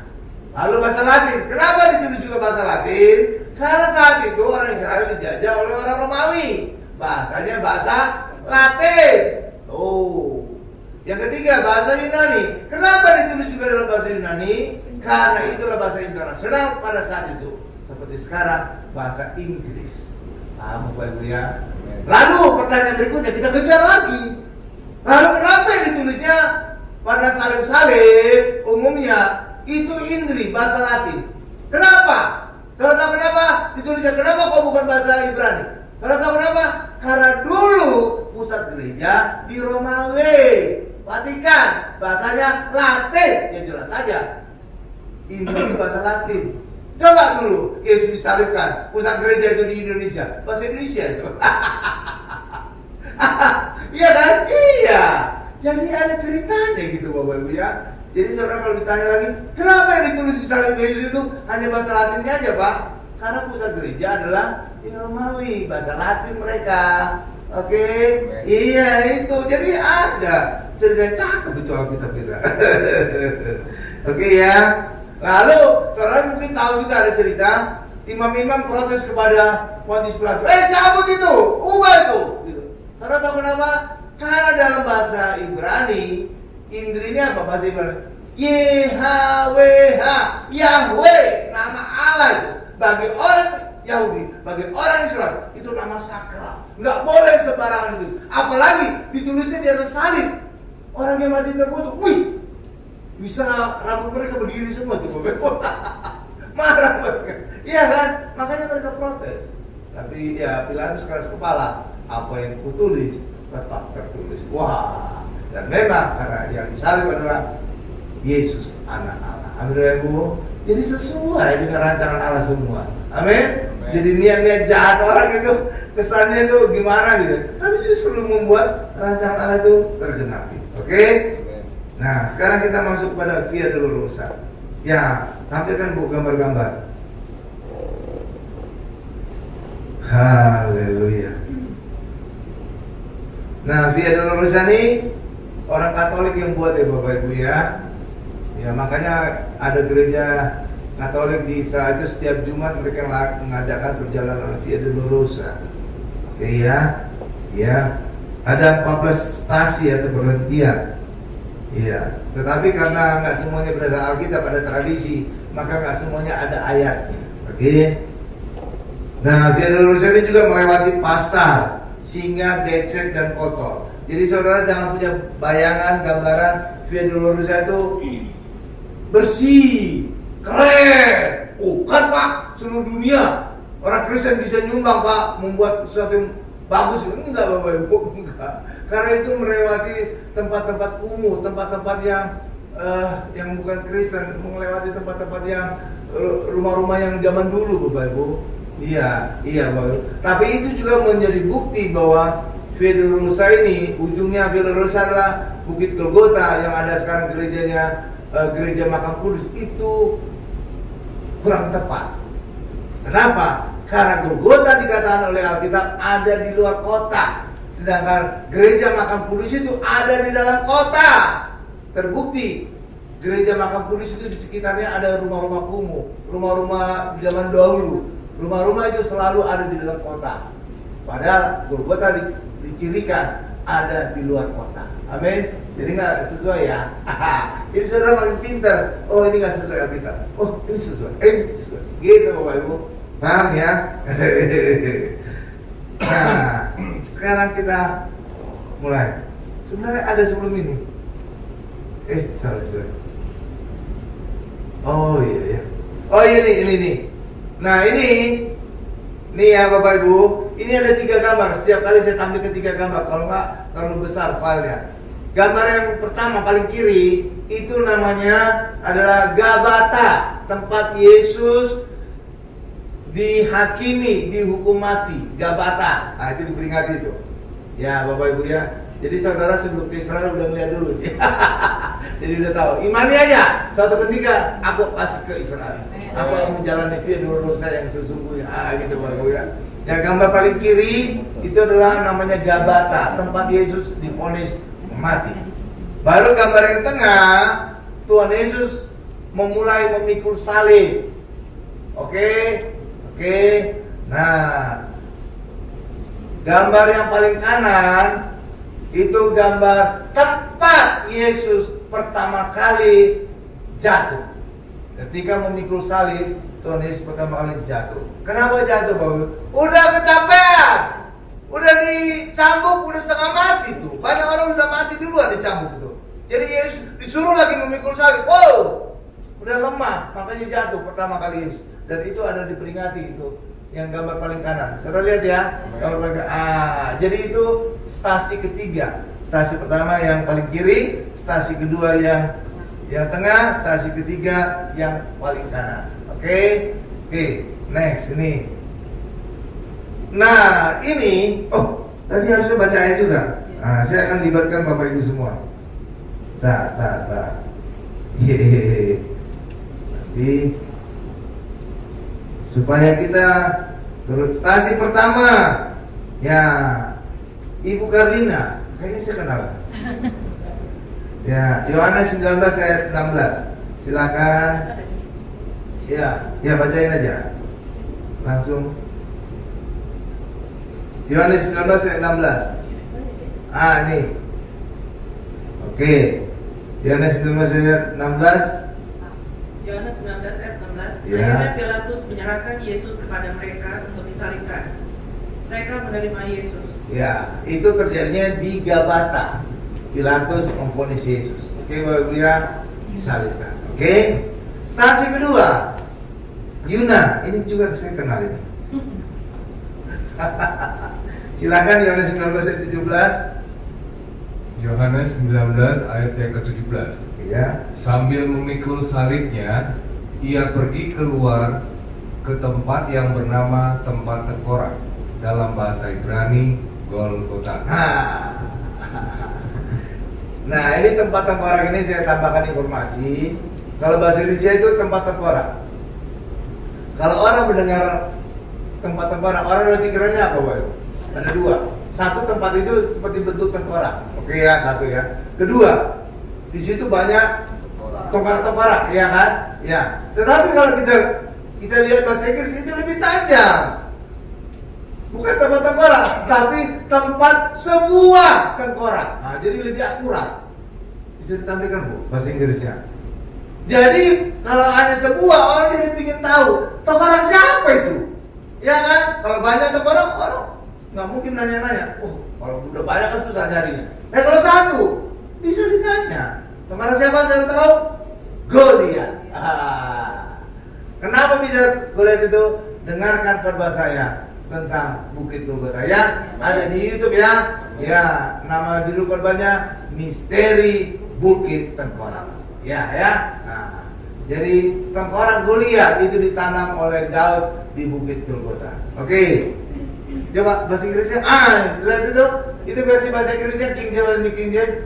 Lalu bahasa Latin, kenapa ditulis juga bahasa Latin? Karena saat itu orang Israel dijajah oleh orang Romawi, bahasanya bahasa Latin. Oh, yang ketiga bahasa Yunani. Kenapa ditulis juga dalam bahasa Yunani? Karena itulah bahasa internasional pada saat itu. Seperti sekarang bahasa Inggris. Paham Bapak Ibu ya? Lalu pertanyaan berikutnya kita kejar lagi. Lalu kenapa yang ditulisnya pada salib-salib umumnya itu Indri, bahasa Latin? Kenapa? Saudara tahu kenapa ditulisnya? Kenapa kok bukan bahasa Ibrani? Saudara tahu kenapa? Karena dulu pusat gereja di Romawi, Vatikan, bahasanya Latin. Ya jelas saja Indri bahasa Latin. Coba dulu Yesus disalibkan, pusat gereja itu di Indonesia, bahasa Indonesia itu. Iya kan? Iya. Jadi ada ceritanya gitu Bapak Ibu ya. Jadi saudara kalau ditanya lagi, kenapa yang ditulis di salib Yesus itu hanya bahasa Latinnya aja Pak? Karena pusat gereja adalah di Romawi, bahasa Latin mereka. Oke? Iya itu. Jadi ada cerita cakep itu Alkitab kita. Oke ya. Lalu saudara mungkin tahu juga ada cerita imam-imam protes kepada Pontius Pilatus. Cabut itu, ubah itu. Gitu. Saudara tahu kenapa? Karena dalam bahasa Ibrani, Indri ini apa bahasa Ibrani? YHWH, Yahweh, nama Allah itu. Bagi orang Yahudi, bagi orang Israel, itu nama sakral. Nggak boleh sembarangan itu. Apalagi ditulisnya di atas salib. Orang yang mati terkutuk, wih, bisa rambut mereka berdiri semua tuh Bapak. Marah mereka. Iya kan? Makanya mereka protes. Tapi ya Pilatus keras kepala. Apa yang kutulis tetap tertulis. Wah. Dan memang karena yang disalib adalah Yesus anak Allah. Amin ya Bu. Jadi sesuai dengan rancangan Allah semua. Amin. Jadi niat-niat jahat orang itu kesannya itu gimana gitu. Tapi justru membuat rancangan Allah itu tergenapi. Oke? Nah, sekarang kita masuk pada Via Dolorosa. Ya, tampilkan Bu gambar-gambar. Haleluya. Nah, Via Dolorosa ini orang Katolik yang buat ya Bapak Ibu ya. Ya, makanya ada gereja Katolik di Israel itu setiap Jumat mereka mengadakan perjalanan Via Dolorosa. Oke ya. Ya. Ada 14 stasi atau perhentian. Iya, tetapi karena nggak semuanya berdasarkan Alkitab, ada tradisi, maka nggak semuanya ada ayatnya. Oke. Nah, Via Dolorosa ini juga melewati pasar, singa, becek, dan kotor. Jadi saudara jangan punya bayangan, gambaran Via Dolorosa itu bersih, keren. Oh kan Pak, seluruh dunia orang Kristen bisa nyumbang Pak, membuat sesuatu yang bagus. Enggak Bapak Ibu, enggak. Karena itu melewati tempat-tempat kumuh, tempat-tempat yang bukan Kristen, melewati tempat-tempat yang rumah-rumah yang zaman dulu Bapak Ibu. Iya Bapak Ibu. Tapi itu juga menjadi bukti bahwa Via Dolorosa ini, ujungnya Via Dolorosa adalah Bukit Golgota yang ada sekarang gerejanya, gereja Makam Kudus, itu kurang tepat. Kenapa? Karena Golgota dikatakan oleh Alkitab ada di luar kota. Sedangkan gereja Makam Kudus itu ada di dalam kota. Terbukti gereja Makam Kudus itu di sekitarnya ada rumah-rumah kumuh, rumah-rumah zaman dahulu. Rumah-rumah itu selalu ada di dalam kota. Padahal Golgota dicirikan ada di luar kota. Amin. Jadi nggak sesuai ya. Ini saudara makin pintar. Oh ini nggak sesuai Alkitab. Oh ini sesuai. Ini sesuai. Gitu Bapak Ibu. Paham ya? Nah, sekarang kita mulai. Sebenarnya ada sebelum ini. Salah. Oh iya. Oh ini nih. Nah ini ya Bapak Ibu, ini ada 3 gambar. Setiap kali saya tampilkan 3 gambar, kalau nggak terlalu besar filenya. Gambar yang pertama paling kiri itu namanya adalah Gabata, tempat Yesus dihakimi, dihukum mati. Gabata, nah itu diperingati itu. Ya Bapak Ibu ya. Jadi saudara sebelum ke Israel udah melihat dulu. Jadi udah tahu. Imani aja. Suatu ketika aku pasti ke Israel. Aku akan menjalani via dosa yang sesungguhnya. Gitu Bapak Ibu ya. Yang gambar paling kiri itu adalah namanya Gabata, tempat Yesus divonis mati. Baru gambar yang tengah, Tuhan Yesus memulai memikul salib. Oke. Nah, gambar yang paling kanan itu gambar tempat Yesus pertama kali jatuh. Ketika memikul salib, Tuhan Yesus pertama kali jatuh. Kenapa jatuh, Bapak? Udah kecapean, udah dicambuk, udah setengah mati tuh. Banyak orang udah mati duluan dicambuk itu. Jadi Yesus disuruh lagi memikul salib. Wow, udah lemah, makanya jatuh pertama kali Yesus. Dan itu ada diperingati itu. Yang gambar paling kanan, saudara lihat ya, gambar paling kanan. Jadi itu stasi ketiga. Stasi pertama yang paling kiri, stasi kedua yang tengah, stasi ketiga yang paling kanan. Oke, next ini. Nah ini, tadi harusnya baca ayat juga. Nah, saya akan libatkan Bapak Ibu semua. Nanti supaya kita turut stasi pertama ya Ibu Karina, kayaknya saya kenal ya. Yohanes 19 ayat 16, silakan ya bacain aja langsung. Yohanes 19 ayat 16. Ini oke. Yohanes 19 ayat 16. Yohanes 19 ayat 16. Ya. Akhirnya Pilatus menyerahkan Yesus kepada mereka untuk disalibkan. Mereka menerima Yesus. Ya, itu terjadinya di Gabata. Pilatus memvonis Yesus. Oke, Bapak Ibu ya, disalibkan. Oke. Stasi kedua, Yuna. Ini juga saya kenal ini. Silakan Yohanes 19 ayat 17. Yohanes 19 ayat yang ke-17. Ya. Sambil memikul salibnya, ia pergi keluar ke tempat yang bernama tempat tengkorak, dalam bahasa Ibrani Golgota. Nah, ini tempat tengkorak ini saya tambahkan informasi. Kalau bahasa Indonesia itu tempat tengkorak. Kalau orang mendengar tempat tengkorak, orang ada pikirannya apa, Pak? Ada 2. Satu, tempat itu seperti bentuk tengkorak. Oke ya, satu ya. Kedua, di situ banyak tengkorak-tengkorak, ya kan? Ya. Tetapi kalau kita lihat bahasa Inggris itu lebih tajam. Bukan tempat tengkorak, tapi tempat sebuah tengkorak. Nah, jadi lebih akurat. Bisa ditampilkan, Bu, bahasa Inggrisnya. Jadi kalau ada sebuah, orang jadi ingin tahu tengkorak siapa itu, ya kan? Kalau banyak tengkorak, orang nggak mungkin nanya-nanya. Kalau udah banyak kan susah nyarinya. Kalau satu bisa ditanya. Tengkorak siapa saya tahu? Goliat. Kenapa bisa Goliat itu? Dengarkan khotbah saya tentang Bukit Golgota ya. Ada di YouTube ya. Ya, nama judul khotbahnya Misteri Bukit Tengkorak. Ya. Nah, jadi tengkorak Goliat itu ditanam oleh Daud di Bukit Golgota. Oke. Coba bahasa Inggrisnya, lihat itu versi bahasa Inggrisnya King James.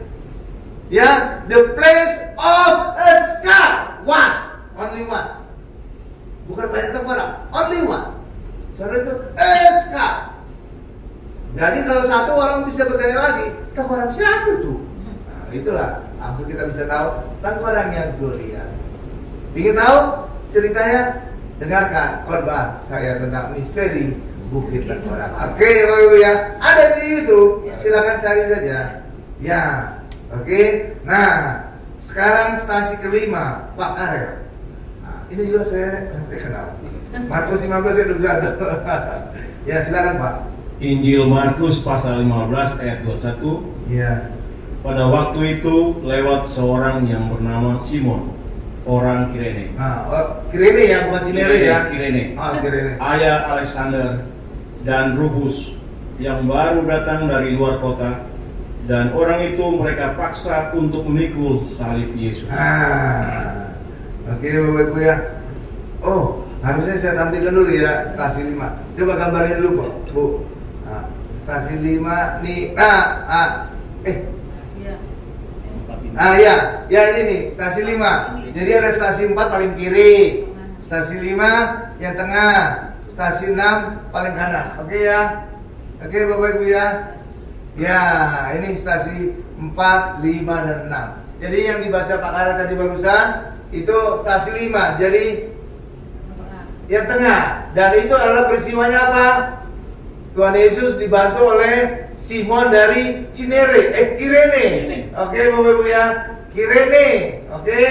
Ya, the place of a skull, only one. Bukan banyak tengkorak, only one. Saudara itu skull. Jadi kalau satu orang bisa bertanya lagi, tengkorak siapa itu? Nah, itulah langsung kita bisa tahu tengkoraknya Goliat. Ingin tahu ceritanya? Dengarkan khotbah saya tentang misteri Bukit Tengkorak. Oke, Bapak Ibu ya. Ada di YouTube. Silakan cari saja. Ya. Oke. Nah, sekarang stasi kelima, Pak Arel. Nah, ini juga saya kenal. Markus 15 ayat 21. Ya, silakan Pak. Injil Markus pasal 15 ayat 21. Ya. Pada waktu itu lewat seorang yang bernama Simon. orang Kirene. Kirene ya, bukan Cinere ya. Kirene. Kirene. Ayah Alexander dan Rufus yang baru datang dari luar kota, dan orang itu mereka paksa untuk memikul salib Yesus. Oke Bapak Ibu ya. Oh, harusnya saya tampilkan dulu ya stasi 5. Coba gambarin dulu Pak, Bu. Stasi 5 nih. Ya ini nih stasi 5. Jadi ada stasi 4 paling kiri, stasi 5 yang tengah, stasi 6 paling kanan. Oke ya. Oke Bapak Ibu ya. Ya, ini stasi 4, 5 dan 6. Jadi yang dibaca Pak Kara tadi barusan itu stasi 5. Jadi yang tengah. Dan itu adalah peristiwanya apa? Tuhan Yesus dibantu oleh Simon dari Kirene. Oke Bapak Ibu ya. Kirene. Oke.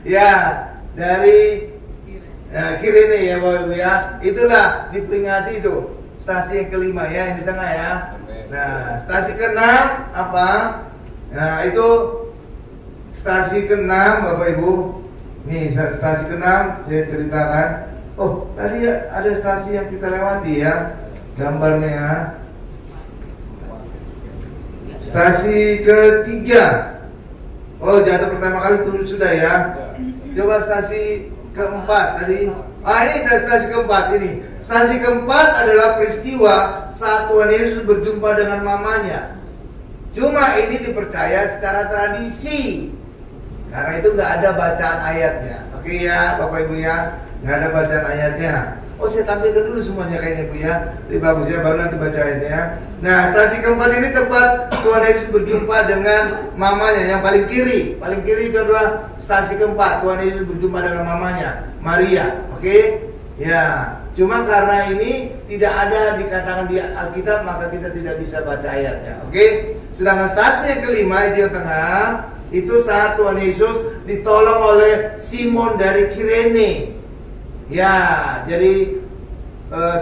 Ya, dari Kirene ya Bapak Ibu ya. Itulah diperingati itu. Stasi yang kelima ya, yang di tengah ya. Nah, stasi ke-6 apa? Nah, itu stasi ke-6 Bapak Ibu. Nih, stasi ke-6 saya ceritakan. Oh, tadi ada stasi yang kita lewati ya. Gambarnya ya. Stasi ke-3. Oh, jatuh pertama kali turun sudah ya. Coba stasi ke-4 tadi. Ini stasi ke-4 ini. Stasi ke-4 adalah peristiwa saat Tuhan Yesus berjumpa dengan mamanya. Cuma ini dipercaya secara tradisi, karena itu nggak ada bacaan ayatnya. Oke ya Bapak Ibu ya, nggak ada bacaan ayatnya. Oh, saya tampilkan dulu semuanya kayaknya Bu ya. Jadi bagus ya, baru nanti baca ayatnya. Nah, stasi ke-4 ini tempat Tuhan Yesus berjumpa dengan mamanya yang paling kiri. Paling kiri itu adalah stasi ke-4. Tuhan Yesus berjumpa dengan mamanya, Maria. Oke? Ya, cuma karena ini tidak ada dikatakan di Alkitab, maka kita tidak bisa baca ayatnya. Oke? Sedangkan stasi yang kelima itu yang tengah, itu saat Tuhan Yesus ditolong oleh Simon dari Kirene. Ya, jadi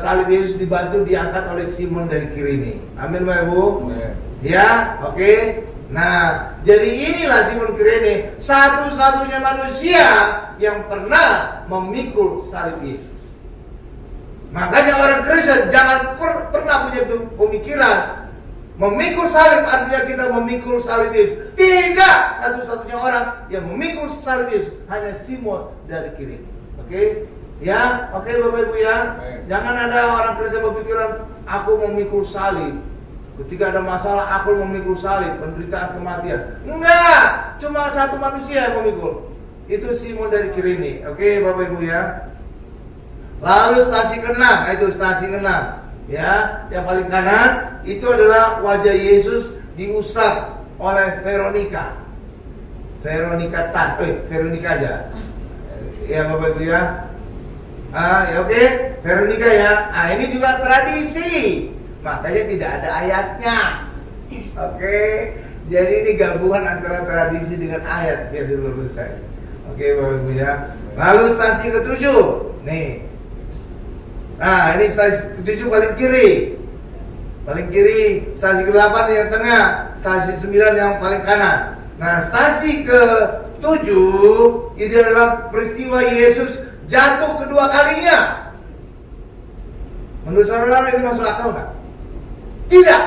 salib Yesus dibantu diangkat oleh Simon dari Kirene. Amin Bapak Ibu. Ya, oke. Nah, jadi inilah Simon Kirene, satu-satunya manusia yang pernah memikul salib Yesus. Makanya orang Kristen jangan pernah punya pemikiran memikul salib artinya kita memikul salib Yesus. Tidak, satu-satunya orang yang memikul salib Yesus hanya Simon dari Kirene. Oke? Ya, oke Bapak Ibu ya. Jangan ada orang Kristen berpikiran aku memikul salib. Ketika ada masalah aku memikul salib, penderitaan kematian. Enggak, cuma satu manusia yang memikul. Itu Simon dari Kirene. Oke Bapak Ibu ya. Lalu stasi ke-6, itu stasi ke-6. Ya, yang paling kanan itu adalah wajah Yesus diusap oleh Veronica. Veronica aja. Ya Bapak Ibu ya. Ya oke, Veronica ya. Ini juga tradisi. Makanya tidak ada ayatnya. Oke. Jadi ini gabungan antara tradisi dengan ayat biar diluruskan. Oke Bapak Ibu ya. Lalu stasi ke-7. Nih. Nah, ini stasi ke-7 paling kiri. Paling kiri, stasi ke-8 yang tengah, stasi 9 yang paling kanan. Nah, stasi ke-7 itu adalah peristiwa Yesus jatuh kedua kalinya. Menurut saudara ini masuk akal nggak? Tidak.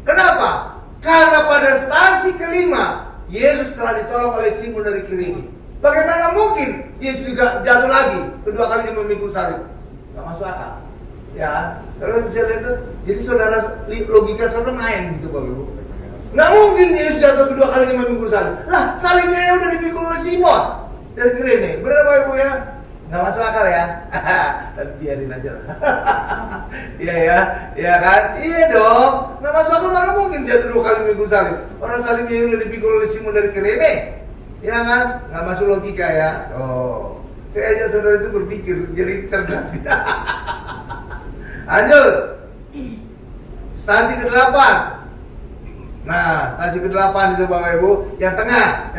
Kenapa? Karena pada stasi kelima Yesus telah ditolong oleh Simon dari Kirene. Bagaimana mungkin Yesus juga jatuh lagi kedua kalinya memikul salib? Nggak masuk akal. Ya, kalau bisa lihat itu, jadi saudara logika saudara main gitu Bapak Ibu. Nggak mungkin Yesus jatuh kedua kalinya memikul salib. Lah, salibnya udah dipikul oleh Simon dari Kirene. Benar Bapak Ibu ya? Nggak masuk akal ya. Tapi biarin aja lah. Iya ya, iya kan? Iya dong. Nggak masuk akal, mana mungkin jatuh dua kali memikul salib. Orang salibnya udah dipikul oleh Simon dari Kirene. Iya kan? Nggak masuk logika ya. Oh, saya aja saudara itu berpikir jadi cerdas. Lanjut. Stasi ke-8. Nah, stasi ke-8 itu Bapak Ibu, yang tengah.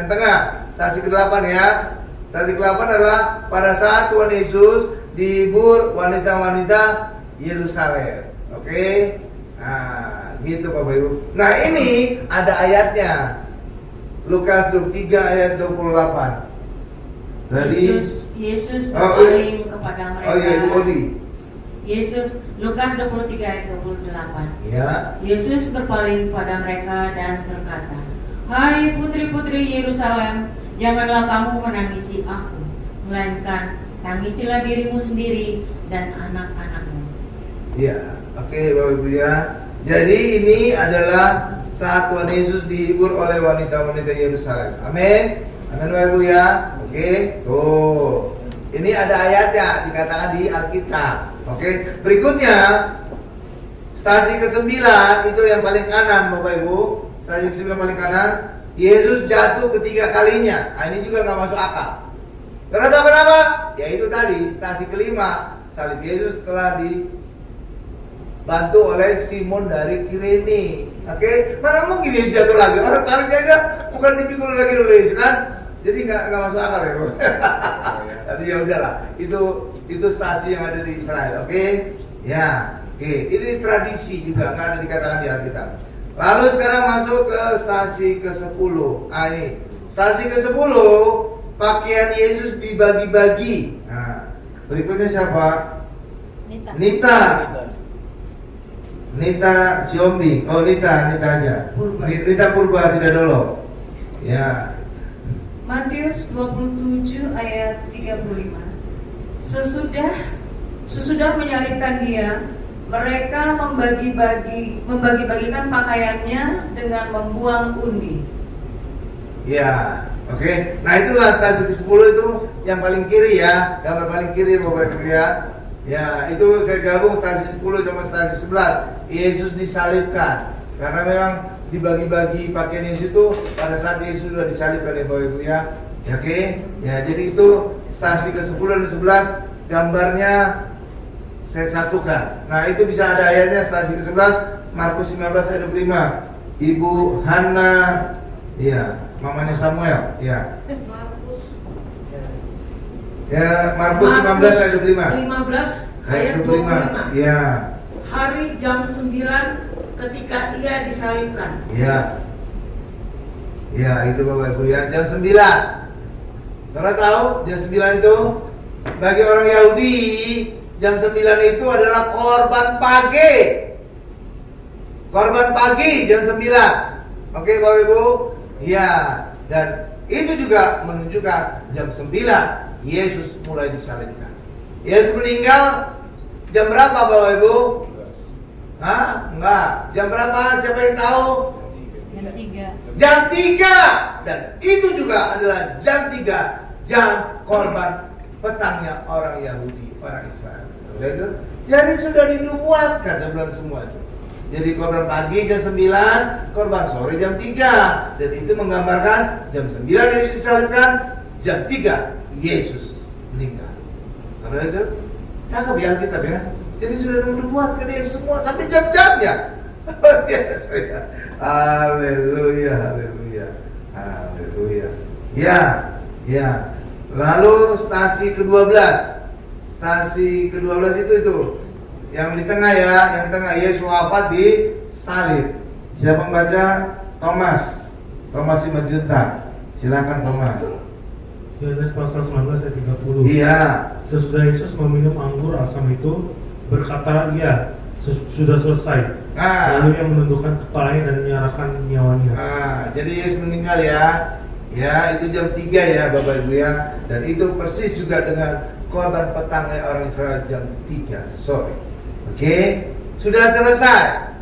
Stasi ke-8 ya. Stasi ke-8 adalah pada saat Tuhan Yesus dihibur wanita-wanita Yerusalem. Oke? Nah, gitu Bapak Ibu. Nah, ini ada ayatnya. Lukas 23 ayat 28. Tadi Yesus Oh, berpaling kepada mereka. Oh iya, Ibu Odi. Yesus, Lukas 23 ayat 28. Ya. Yesus berpaling pada mereka dan berkata, "Hai putri-putri Yerusalem, janganlah kamu menangisi aku, melainkan tangisilah dirimu sendiri dan anak-anakmu." Ya, oke Bapak Ibu ya. Jadi ini adalah saat Tuhan Yesus dihibur oleh wanita-wanita Yerusalem. Amin. Amin Bapak Ibu ya. Oke. Tuh. Ini ada ayatnya dikatakan di Alkitab. Oke. Berikutnya stasi ke-9 itu yang paling kanan Bapak Ibu. Stasi ke-9 paling kanan. Yesus jatuh ketiga kalinya. Nah, ini juga nggak masuk akal. Karena tahu kenapa? Ya itu tadi stasi kelima. Salib Yesus telah dibantu oleh Simon dari Kirene. Oke, mana mungkin Yesus jatuh lagi? Orang salibnya aja bukan dipikul lagi oleh Yesus kan? Jadi nggak masuk akal ya, Bu. Tapi ya udahlah, itu stasi yang ada di Israel. Oke, ya, oke. Ini tradisi juga nggak ada dikatakan di Alkitab. Lalu sekarang masuk ke stasi ke-10. Ah ini, stasi ke-10 pakaian Yesus dibagi-bagi. Nah, berikutnya siapa? Nita Siombing. Oh, Nita aja. Nita Purba Sidadolo. Ya. Matius 27 ayat 35. Sesudah menyalibkan dia, mereka membagi-bagikan pakaiannya dengan membuang undi. Ya, oke. Nah, itulah stasi ke-10 itu yang paling kiri ya. Gambar paling kiri Bapak Ibu ya. Ya, itu saya gabung stasi 10 sama stasi 11. Yesus disalibkan. Karena memang dibagi-bagi pakaian Yesus itu pada saat Yesus sudah disalibkan ya Bapak Ibu ya. Ya, oke. Ya, jadi itu stasi ke-10 dan 11 gambarnya saya satukan. Nah, itu bisa ada ayatnya stasi ke-11 Markus 15 ayat 25. Ibu Hana, ya, mamanya Samuel, ya. Ya, Markus 15 ayat 25. 15 Ayat 25. Ya. Hari jam 9 ketika ia disalibkan. Ya. Ya, itu Bapak Ibu ya. Jam 9. Saudara tahu jam 9 itu bagi orang Yahudi jam 9 itu adalah korban pagi. Korban pagi jam 9. Oke Bapak Ibu? Ya. Dan itu juga menunjukkan jam 9 Yesus mulai disalibkan. Yesus meninggal jam berapa Bapak Ibu? Hah? Enggak. Jam berapa? Siapa yang tahu? Jam 3. Jam 3. Dan itu juga adalah jam 3, jam korban petangnya orang Yahudi, orang Israel. Jadi sudah dinubuatkan sebelum semua itu. Jadi korban pagi jam 9, korban sore jam 3. Dan itu menggambarkan jam 9 Yesus disalibkan, jam 3 Yesus meninggal. Karena itu cakep ya Alkitab ya. Jadi sudah dinubuatkan Yesus semua sampai jam-jamnya. Biasa ya. Haleluya, haleluya, haleluya. Ya, ya. Lalu stasi ke-12. Stasi ke-12 itu yang di tengah ya, yang tengah Yesus wafat di salib. Siapa membaca? Thomas Simanjuntak. Silakan Thomas. Yohanes pasal 19 ayat 30. Iya. Sesudah Yesus meminum anggur asam itu, berkata ia, sudah selesai. Lalu ia menundukkan kepalanya dan menyerahkan nyawanya. Jadi Yesus meninggal ya. Ya, itu jam 3 ya Bapak Ibu ya. Dan itu persis juga dengan korban petangnya orang Israel jam 3 sore. Oke, sudah selesai.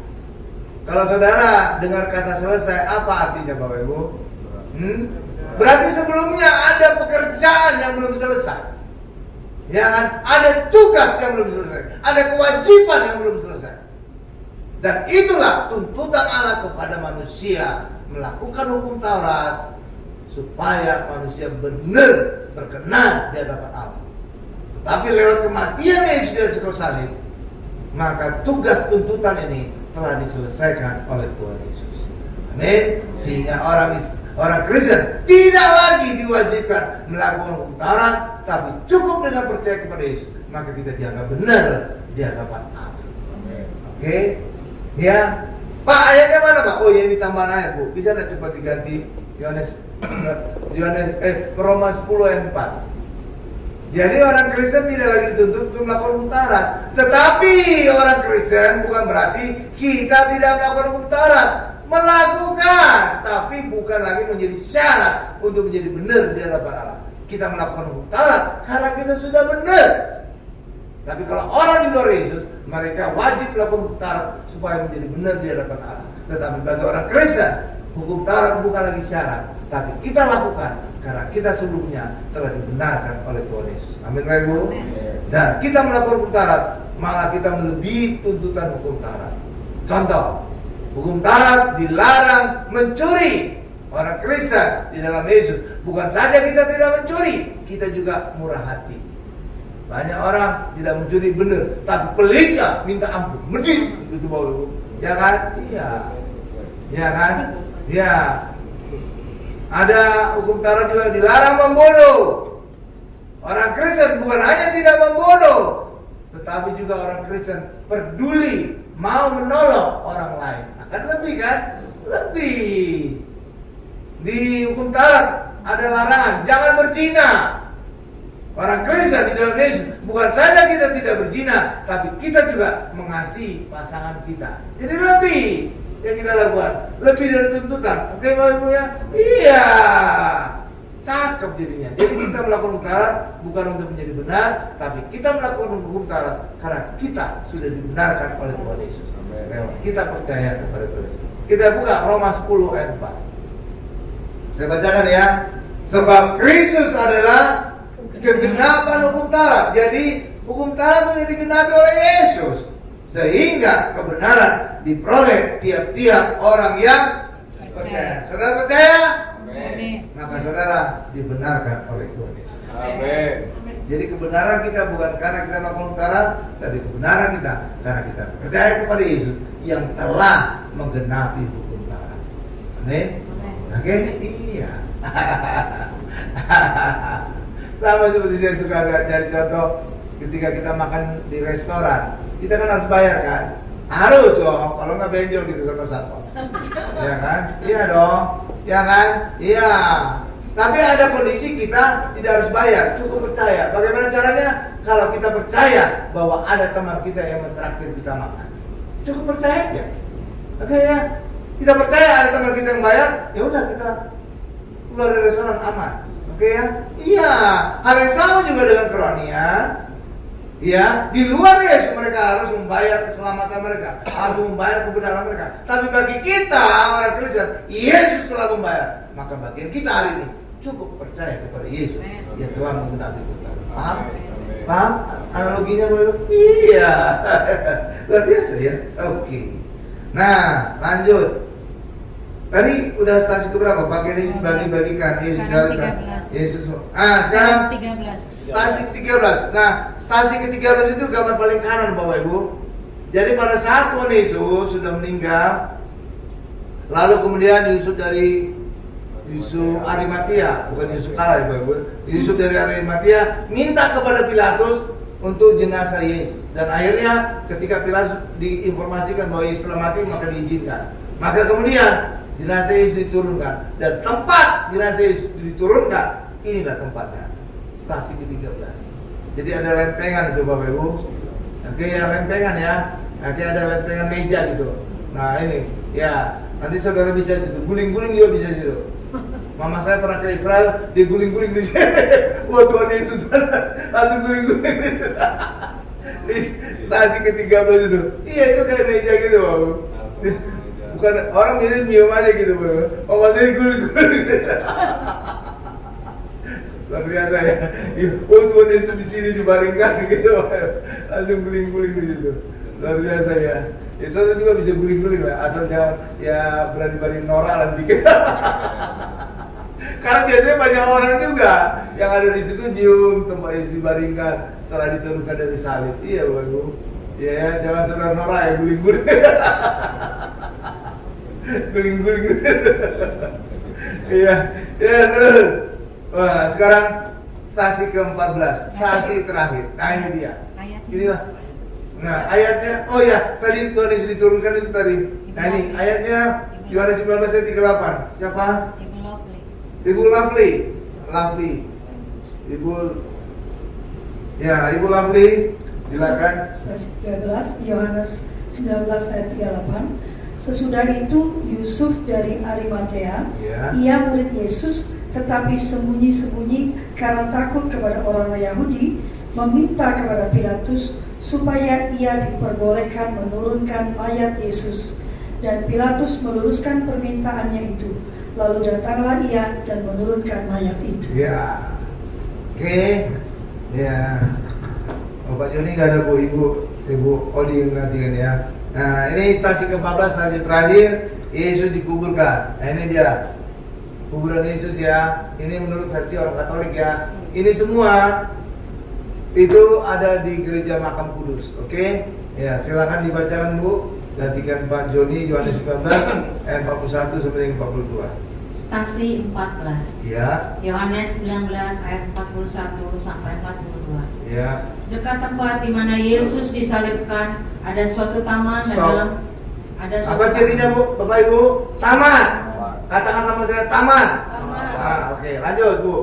Kalau saudara dengar kata selesai, apa artinya Bapak Ibu? Berarti sebelumnya ada pekerjaan yang belum selesai. Ya kan? Ada tugas yang belum selesai. Ada kewajiban yang belum selesai. Dan itulah tuntutan Allah kepada manusia melakukan hukum Taurat supaya manusia benar berkenan di hadapan Allah. Tapi lewat kematian Yesus di atas salib, maka tugas tuntutan ini telah diselesaikan oleh Tuhan Yesus. Amin. Sehingga orang Kristen tidak lagi diwajibkan melakukan hukum Taurat, tapi cukup dengan percaya kepada Yesus, maka kita dianggap benar di hadapan Allah. Oke. Ya. Pak, ayatnya mana Pak? Oh ya, ini tambahan ayat Bu. Bisa tidak cepat diganti? Roma 10 ayat 4. Jadi orang Kristen tidak lagi dituntut untuk melakukan mutarat. Tetapi orang Kristen bukan berarti kita tidak melakukan mutarat. Melakukan, tapi bukan lagi menjadi syarat untuk menjadi benar di hadapan Allah. Kita melakukan mutarat karena kita sudah benar. Tapi kalau orang di luar Yesus, mereka wajib melakukan mutarat supaya menjadi benar di hadapan Allah. Tetapi bagi orang Kristen, hukum Taurat bukan lagi syarat, tapi kita lakukan karena kita sebelumnya telah dibenarkan oleh Tuhan Yesus. Amin, Bapak Ibu. Dan kita melakukan hukum Taurat, malah kita melebihi tuntutan hukum Taurat. Contoh, hukum Taurat dilarang mencuri. Orang Kristen di dalam Yesus, bukan saja kita tidak mencuri, kita juga murah hati. Banyak orang tidak mencuri benar, tapi peliknya minta ampun, medit gitu Bapak Ibu. Ya kan? Iya. Ya kan? Ya. Ada hukum Taurat juga dilarang membunuh. Orang Kristen bukan hanya tidak membunuh, tetapi juga orang Kristen peduli, mau menolong orang lain. Akan lebih kan? Lebih. Di hukum Taurat ada larangan, jangan berzina. Orang Kristen di dalam Yesus bukan saja kita tidak berzina, tapi kita juga mengasihi pasangan kita. Jadi lebih yang kita lakukan, lebih dari tuntutan. Oke Bapak Ibu ya? Iya. Cakep jadinya. Jadi kita melakukan hukum Taurat bukan untuk menjadi benar, tapi kita melakukan hukum Taurat karena kita sudah dibenarkan oleh Tuhan Yesus. Kita percaya kepada Tuhan Yesus. Kita buka Roma 10 ayat 4. Saya bacakan ya. Sebab Kristus adalah kegenapan hukum Taurat. Jadi hukum Taurat itu digenapi oleh Yesus, sehingga kebenaran diperoleh tiap-tiap orang yang percaya. Saudara percaya? Amin. Maka saudara dibenarkan oleh Tuhan Yesus. Amin. Jadi kebenaran kita bukan karena kita melakukan hukum Taurat, tapi kebenaran kita karena kita percaya kepada Yesus yang telah menggenapi hukum Taurat. Amin. Oke? Iya. Sama seperti saya suka dari contoh ketika kita makan di restoran, kita kan harus bayar kan? Harus dong, kalau nggak benjol gitu sama satpam. Iya kan? Iya dong, ya kan? Iya. Tapi ada kondisi kita tidak harus bayar, cukup percaya. Bagaimana caranya? Kalau kita percaya bahwa ada teman kita yang mentraktir kita makan, cukup percaya aja. Oke ya? Kita percaya ada teman kita yang bayar, ya udah kita keluar dari restoran aman. Oke ya? Iya. Hal yang sama juga dengan kerohanian. Ya, di luar Yesus mereka harus membayar keselamatan mereka, harus membayar kebenaran mereka. Tapi bagi kita orang Kristen, Yesus telah membayar. Maka bagian kita hari ini cukup percaya kepada Yesus yang telah menggenapi kita. Paham? Paham? Analoginya Bapak? Iya. Luar biasa ya. Oke. Nah, lanjut. Tadi udah stasi keberapa? Pakai ini bagi-bagikan Yesus jalankan. Yesus. Sekarang 13. stasi 13. Nah, stasi ke-13 itu gambar paling kanan Bapak Ibu. Jadi pada saat Tuhan Yesus sudah meninggal, lalu kemudian Yusuf Arimatia, bukan Yusuf kalah Bapak Ibu. Yusuf dari Arimatia minta kepada Pilatus untuk jenazah Yesus. Dan akhirnya ketika Pilatus diinformasikan bahwa Yesus telah mati, maka diizinkan. Maka kemudian jenazah Yesus diturunkan, dan tempat jenazah Yesus diturunkan, inilah tempatnya, stasi ke-13. Jadi ada lempengan itu Bapak Ibu. Oke ya, lempengan ya. Oke, ada lempengan meja gitu. Nah ini, ya nanti saudara bisa situ, guling-guling juga bisa situ. Mama saya pernah ke Israel, dia guling-guling di sini. Wah Tuhan Yesus, langsung guling-guling. Stasi ke-13 itu. Iya itu kayak meja gitu Bapak. Bukan orang biasanya nyium aja gitu Bapak. Mama saya guling-guling. Luar biasa ya. Oh Tuhan Yesus di sini dibaringkan gitu. Langsung guling-guling di situ. Luar biasa ya. Ya saya juga bisa guling-guling lah. Asal jangan ya berani-berani norak lah dikit. Karena biasanya banyak orang juga yang ada di situ nyium tempat Yesus dibaringkan setelah diturunkan dari salib. Iya Bapak Ibu. Ya jangan saudara norak ya guling-guling. Guling-guling. Iya. Ya terus. Wah, sekarang stasi ke-14, stasi terakhir. Nah ini dia. Inilah. Nah ayatnya, oh ya tadi Tuhan Yesus diturunkan itu tadi. Nah ini ayatnya Yohanes 19 ayat 38. Siapa? Ibu Lovely. Ibu Lovely. Ibu Lovely, silakan. Stasi 13, Yohanes 19 ayat 38. Sesudah itu Yusuf dari Arimatea, Ya. ia murid Yesus, tetapi sembunyi-sembunyi karena takut kepada orang Yahudi, meminta kepada Pilatus supaya ia diperbolehkan menurunkan mayat Yesus. Dan Pilatus meluruskan permintaannya itu. Lalu datanglah ia dan menurunkan mayat itu. Ya. Oke. Ya. Oh, Pak Joni nggak ada Bu, Ibu Odi yang gantian ya. Nah, ini stasi ke-14, stasi terakhir, Yesus dikuburkan. Nah, ini dia kuburan Yesus ya. Ini menurut versi orang Katolik ya. Ini semua itu ada di gereja Makam Kudus. Oke? Ya, silakan dibacakan Bu. Gantikan Pak Joni, Yohanes 19 ayat 41 sampai 42. Stasi 14. Ya. Yohanes 19 ayat 41 sampai 42. Ya. Dekat tempat di mana Yesus disalibkan ada suatu taman dan Stop. dalam ada suatu Apa cirinya Bu, Bapak Ibu? Taman. Katakan sama saya taman. Taman. Oke, lanjut Bu.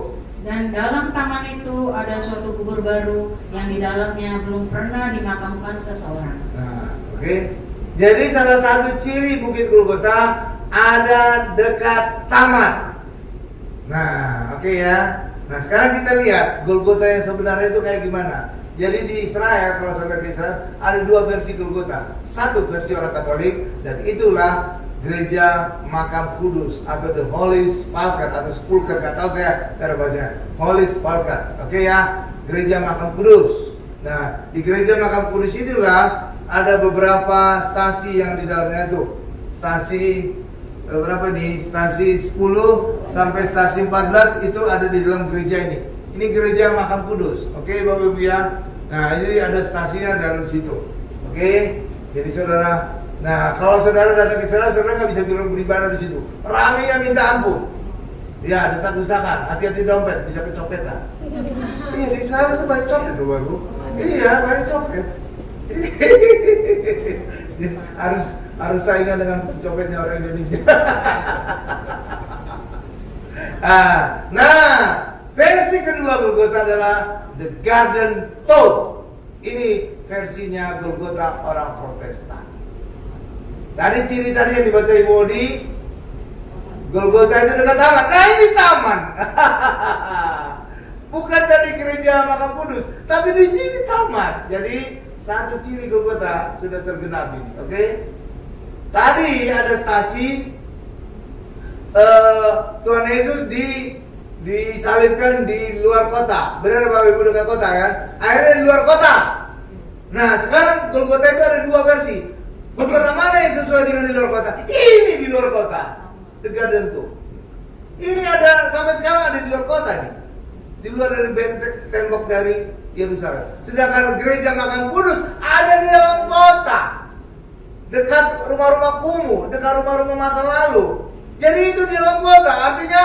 Dan dalam taman itu ada suatu kubur baru yang di dalamnya belum pernah dimakamkan seseorang. Nah, oke. Jadi salah satu ciri Bukit Golgota ada dekat taman. Nah, oke ya. Nah, sekarang kita lihat Golgota yang sebenarnya itu kayak gimana. Jadi di Israel, kalau saudara ke Israel, ada dua versi Golgota. Satu versi orang Katolik, dan itulah gereja Makam Kudus atau The Holy Sepulchre atau Sepulchre, nggak tahu saya cara bacanya. Holy Sepulchre, oke ya, gereja Makam Kudus. Nah, di gereja Makam Kudus inilah ada beberapa stasi yang di dalamnya itu. Stasi berapa nih? Stasi 10 sampai stasi 14 itu ada di dalam gereja ini. Ini gereja Makam Kudus, oke Bapak Ibu ya. Nah, ini ada stasinya dalam situ, oke. Jadi saudara, nah kalau saudara datang ke sana, saudara nggak bisa beribadah di situ. Ramainya minta ampun. Ya, desak-desakan, hati-hati dompet, bisa kecopetan. Iya, di sana itu banyak copet tuh Bapak Ibu. Iya, banyak copet. harus saingan dengan copetnya orang Indonesia. Nah, versi kedua Golgota adalah The Garden Tomb. Ini versinya Golgota orang Protestan. Tadi ciri tadi yang dibaca Ibu Odi, Golgota itu dekat taman. Nah, ini taman. Bukan dari gereja Makam Kudus, tapi di sini taman. Jadi satu ciri Golgota sudah tergenapi, oke? Tadi ada stasi Tuhan Yesus disalibkan di luar kota. Benar Bapak Ibu, dekat kota kan? Akhirnya di luar kota. Nah, sekarang Golgota itu ada dua versi. Golgota mana yang sesuai dengan di luar kota? Ini di luar kota, The Garden Tomb. Ini ada sampai sekarang ada di luar kota nih. Di luar dari benteng tembok dari Yerusalem. Sedangkan gereja Makam Kudus ada di dalam kota, dekat rumah-rumah kumuh, dekat rumah-rumah masa lalu. Jadi itu di dalam kota, artinya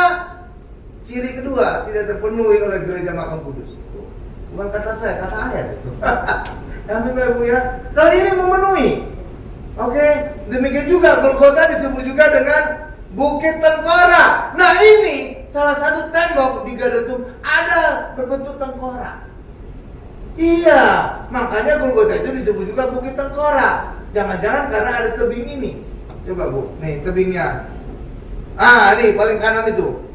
ciri kedua tidak terpenuhi oleh gereja Makam Kudus. Bukan kata saya, kata ayat itu. Amin Bapak Ibu ya. Kali ini memenuhi. Oke, demikian juga Golgota disebut juga dengan Bukit Tengkorak. Nah, ini salah satu tembok di Garden Tomb ada berbentuk tengkorak. Iya, makanya Golgota itu disebut juga Bukit Tengkorak. Jangan-jangan karena ada tebing ini. Coba Bu, nih tebingnya. Nih paling kanan itu.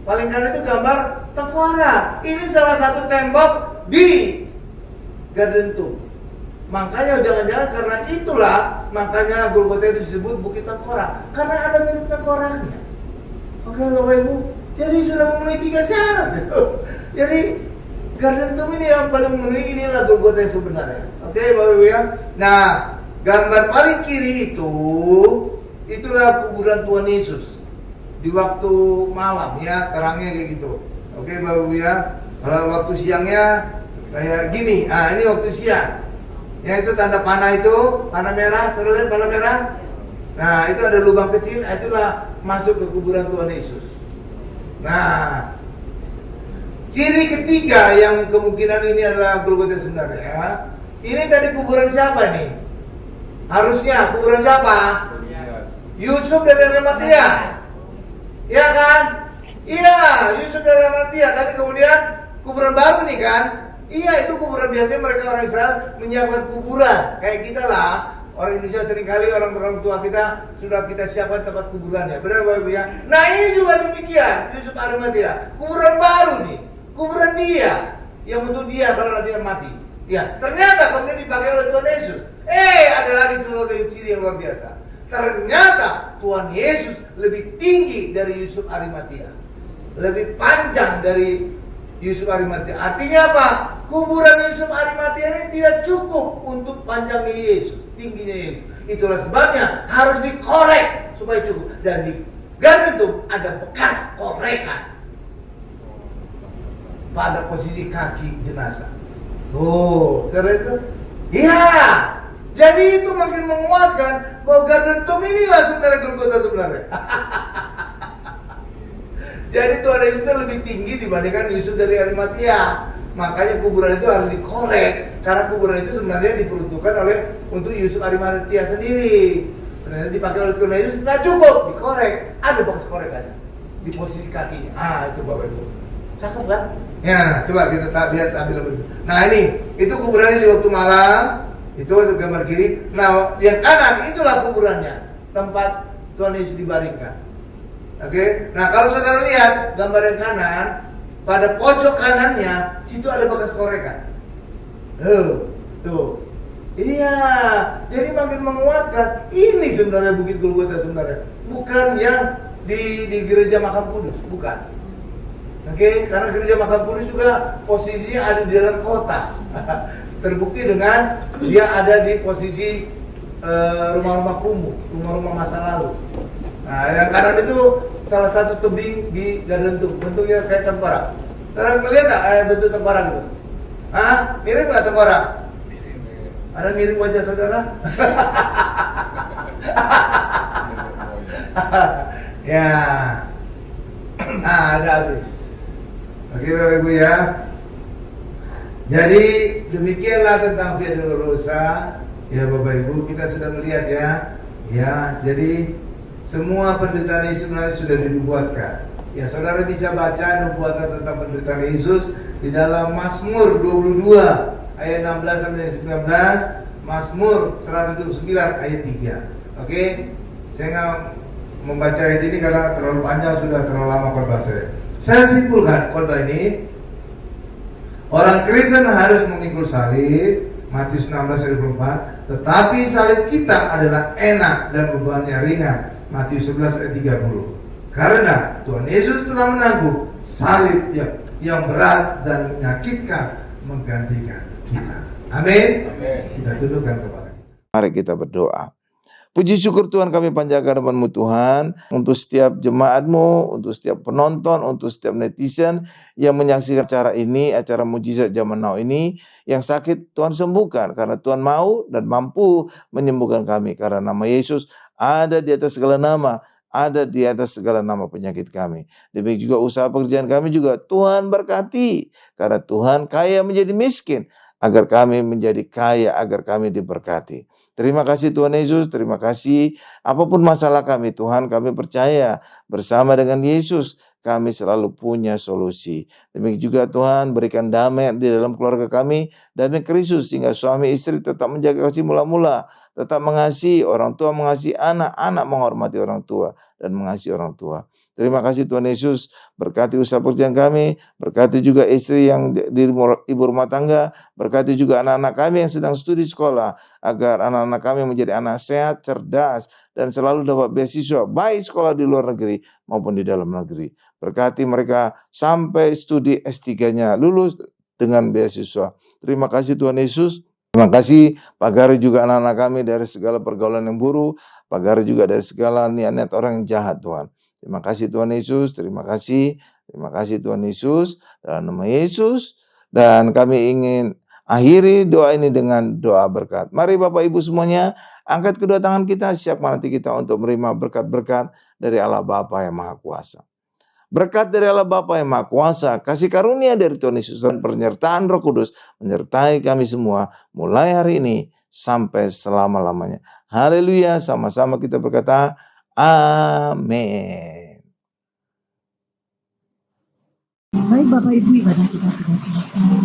Paling kanan itu gambar tengkorak. Ini salah satu tembok di Garden Tomb. Makanya jangan-jangan karena itulah makanya Golgota itu disebut Bukit Tengkorak, karena ada mirip tengkoraknya. Oke Bapak Ibu, jadi sudah memenuhi 3 syarat. Jadi Garden Tomb ini yang paling memenuhi, inilah Golgota yang sebenarnya. Oke Bapak Ibu ya. Nah, gambar paling kiri itulah kuburan Tuhan Yesus di waktu malam ya, terangnya kayak gitu. Oke Bapak Ibu ya. Kalau waktu siangnya kayak gini. Ini waktu siang. Ya itu tanda panah itu, panah merah, saudara lihat panah merah. Nah itu ada lubang kecil, itulah masuk ke kuburan Tuhan Yesus. Nah, ciri ketiga yang kemungkinan ini adalah Golgota sebenarnya. Ini tadi kuburan siapa nih? Harusnya kuburan siapa? Yusuf dari Arimatea. Ya kan? Iya, Yusuf dari Arimatia. Tapi kemudian kuburan baru nih kan? Iya, itu kuburan biasanya mereka orang Israel menyiapkan kuburan. Kayak kita lah. Orang Indonesia seringkali orang tua kita sudah kita siapkan tempat kuburannya. Benar Bapak Ibu ya? Nah ini juga demikian. Yusuf Arimatia. Kuburan baru nih. Kuburan dia. Yang untuk dia kalau dia mati. Ya, ternyata kemudian dipakai oleh Tuhan Yesus. Ada lagi sesuatu yang ciri yang luar biasa. Ternyata Tuhan Yesus lebih tinggi dari Yusuf Arimatia. Lebih panjang dari Yusuf Arimatia. Artinya apa? Kuburan Yusuf Arimatia ini tidak cukup untuk panjangnya Yesus, tingginya Yesus. Itulah sebabnya harus dikorek supaya cukup. Dan di gantung ada bekas korekan pada posisi kaki jenazah. Oh, saudara itu? Iya. Jadi itu makin menguatkan bahwa gantung inilah sebenarnya Golgota sebenarnya. Jadi Tuhan Yesus itu lebih tinggi dibandingkan Yusuf dari Arimatia. Makanya kuburan itu harus dikorek. Karena kuburan itu sebenarnya diperuntukkan untuk Yusuf Arimatia sendiri. Ternyata dipakai oleh Tuhan Yesus tidak cukup, dikorek. Ada bekas korekannya di posisi kakinya. Itu Bapak Ibu. Cakep kan? Ya, coba kita lihat ambil lebih. Nah ini, itu kuburannya di waktu malam. Itu untuk gambar kiri. Nah yang kanan itulah kuburannya, tempat Tuhan Yesus dibaringkan. Oke, nah kalau saudara lihat gambar yang kanan, pada pojok kanannya situ ada bekas korekan. Tuh, iya. Jadi makin menguatkan. Ini sebenarnya Bukit Golgota sebenarnya, bukan yang di gereja Makam Kudus, bukan. Oke, karena gereja Makam Kudus juga posisinya ada di dalam kota. Terbukti dengan dia ada di posisi rumah-rumah kumuh, rumah-rumah masa lalu. Nah, yang kanan itu salah satu tebing di Gandentung, bentuknya kayak tengkorak. Saudara melihat nggak bentuk tengkorak itu? Mirip nggak tengkorak? Ada mirip wajah saudara? Ya, ada habis. Oke Bapak Ibu ya. Jadi demikianlah tentang Via Dolorosa. Ya Bapak Ibu, kita sudah melihat ya. Ya, jadi semua penderitaan Yesus sebenarnya sudah dinubuatkan. Ya, saudara bisa baca nubuatan tentang penderitaan Yesus di dalam Mazmur 22 ayat 16 sampai 19, Mazmur 129 ayat 3. Oke, saya nggak membaca ayat ini karena terlalu panjang, sudah terlalu lama khotbah saya. Saya simpulkan khotbah ini, orang Kristen harus memikul salib, Matius 16 ayat 24, tetapi salib kita adalah enak dan bebannya ringan, Matius 11 ayat 30. Karena Tuhan Yesus telah menanggung salib yang berat dan menyakitkan menggantikan kita. Amin. Kita tundukkan kepala kita. Mari kita berdoa. Puji syukur Tuhan kami panjatkan depan-Mu Tuhan, untuk setiap jemaat-Mu, untuk setiap penonton, untuk setiap netizen yang menyaksikan acara ini, acara mujizat zaman now ini. Yang sakit Tuhan sembuhkan, karena Tuhan mau dan mampu menyembuhkan kami. Karena nama Yesus ada di atas segala nama, ada di atas segala nama penyakit kami. Demikian juga usaha pekerjaan kami juga Tuhan berkati, karena Tuhan kaya menjadi miskin, agar kami menjadi kaya, agar kami diberkati. Terima kasih Tuhan Yesus, terima kasih. Apapun masalah kami Tuhan, kami percaya bersama dengan Yesus kami selalu punya solusi. Demikian juga Tuhan berikan damai di dalam keluarga kami, damai Kristus, sehingga suami istri tetap menjaga kasih mula-mula, tetap mengasihi orang tua, mengasihi anak, anak menghormati orang tua dan mengasihi orang tua. Terima kasih Tuhan Yesus, berkati usaha pekerjaan kami, berkati juga istri yang di ibu rumah tangga, berkati juga anak-anak kami yang sedang studi sekolah, agar anak-anak kami menjadi anak sehat, cerdas, dan selalu dapat beasiswa, baik sekolah di luar negeri maupun di dalam negeri. Berkati mereka sampai studi S3-nya lulus dengan beasiswa. Terima kasih Tuhan Yesus. Terima kasih Pak Gari juga anak-anak kami dari segala pergaulan yang buruk, Pak Gari juga dari segala niat-niat orang yang jahat Tuhan. Terima kasih Tuhan Yesus, terima kasih Tuhan Yesus, dalam nama Yesus. Dan kami ingin akhiri doa ini dengan doa berkat. Mari Bapak Ibu semuanya, angkat kedua tangan kita, siapkan hati kita untuk menerima berkat-berkat dari Allah Bapa yang Maha Kuasa. Berkat dari Allah Bapa yang Maha Kuasa, kasih karunia dari Tuhan Yesus, dan penyertaan Roh Kudus menyertai kami semua, mulai hari ini sampai selama-lamanya. Haleluya, sama-sama kita berkata, amin. Baik Bapak Ibu, ibadah kita sudah selesai.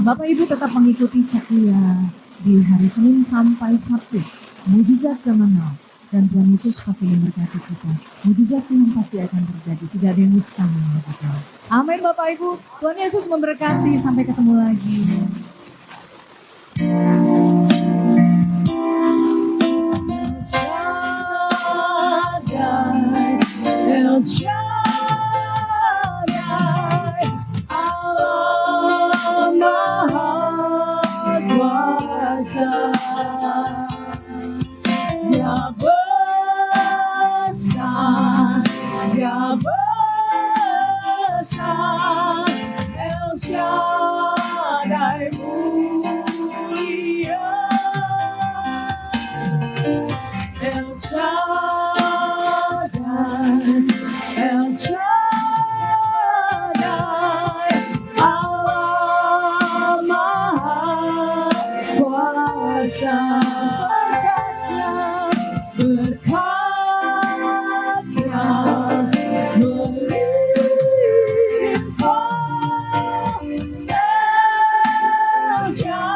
Bapak Ibu tetap mengikuti setia di hari Senin sampai Sabtu. Mujizat zaman now. Dan Tuhan Yesus pasti memberkati kita. Mujizat Tuhan pasti akan terjadi. Tidak ada yang mustahil bagi Tuhan. Amin Bapak Ibu. Tuhan Yesus memberkati. Sampai ketemu lagi. El Shaddai, Allah Maha Kuasa, Dia besar, Dia besar, El Shaddai mulia, El Shaddai, El Shaddai, Allah Maha Kuasa. Berkatnya melimpah, El Shaddai.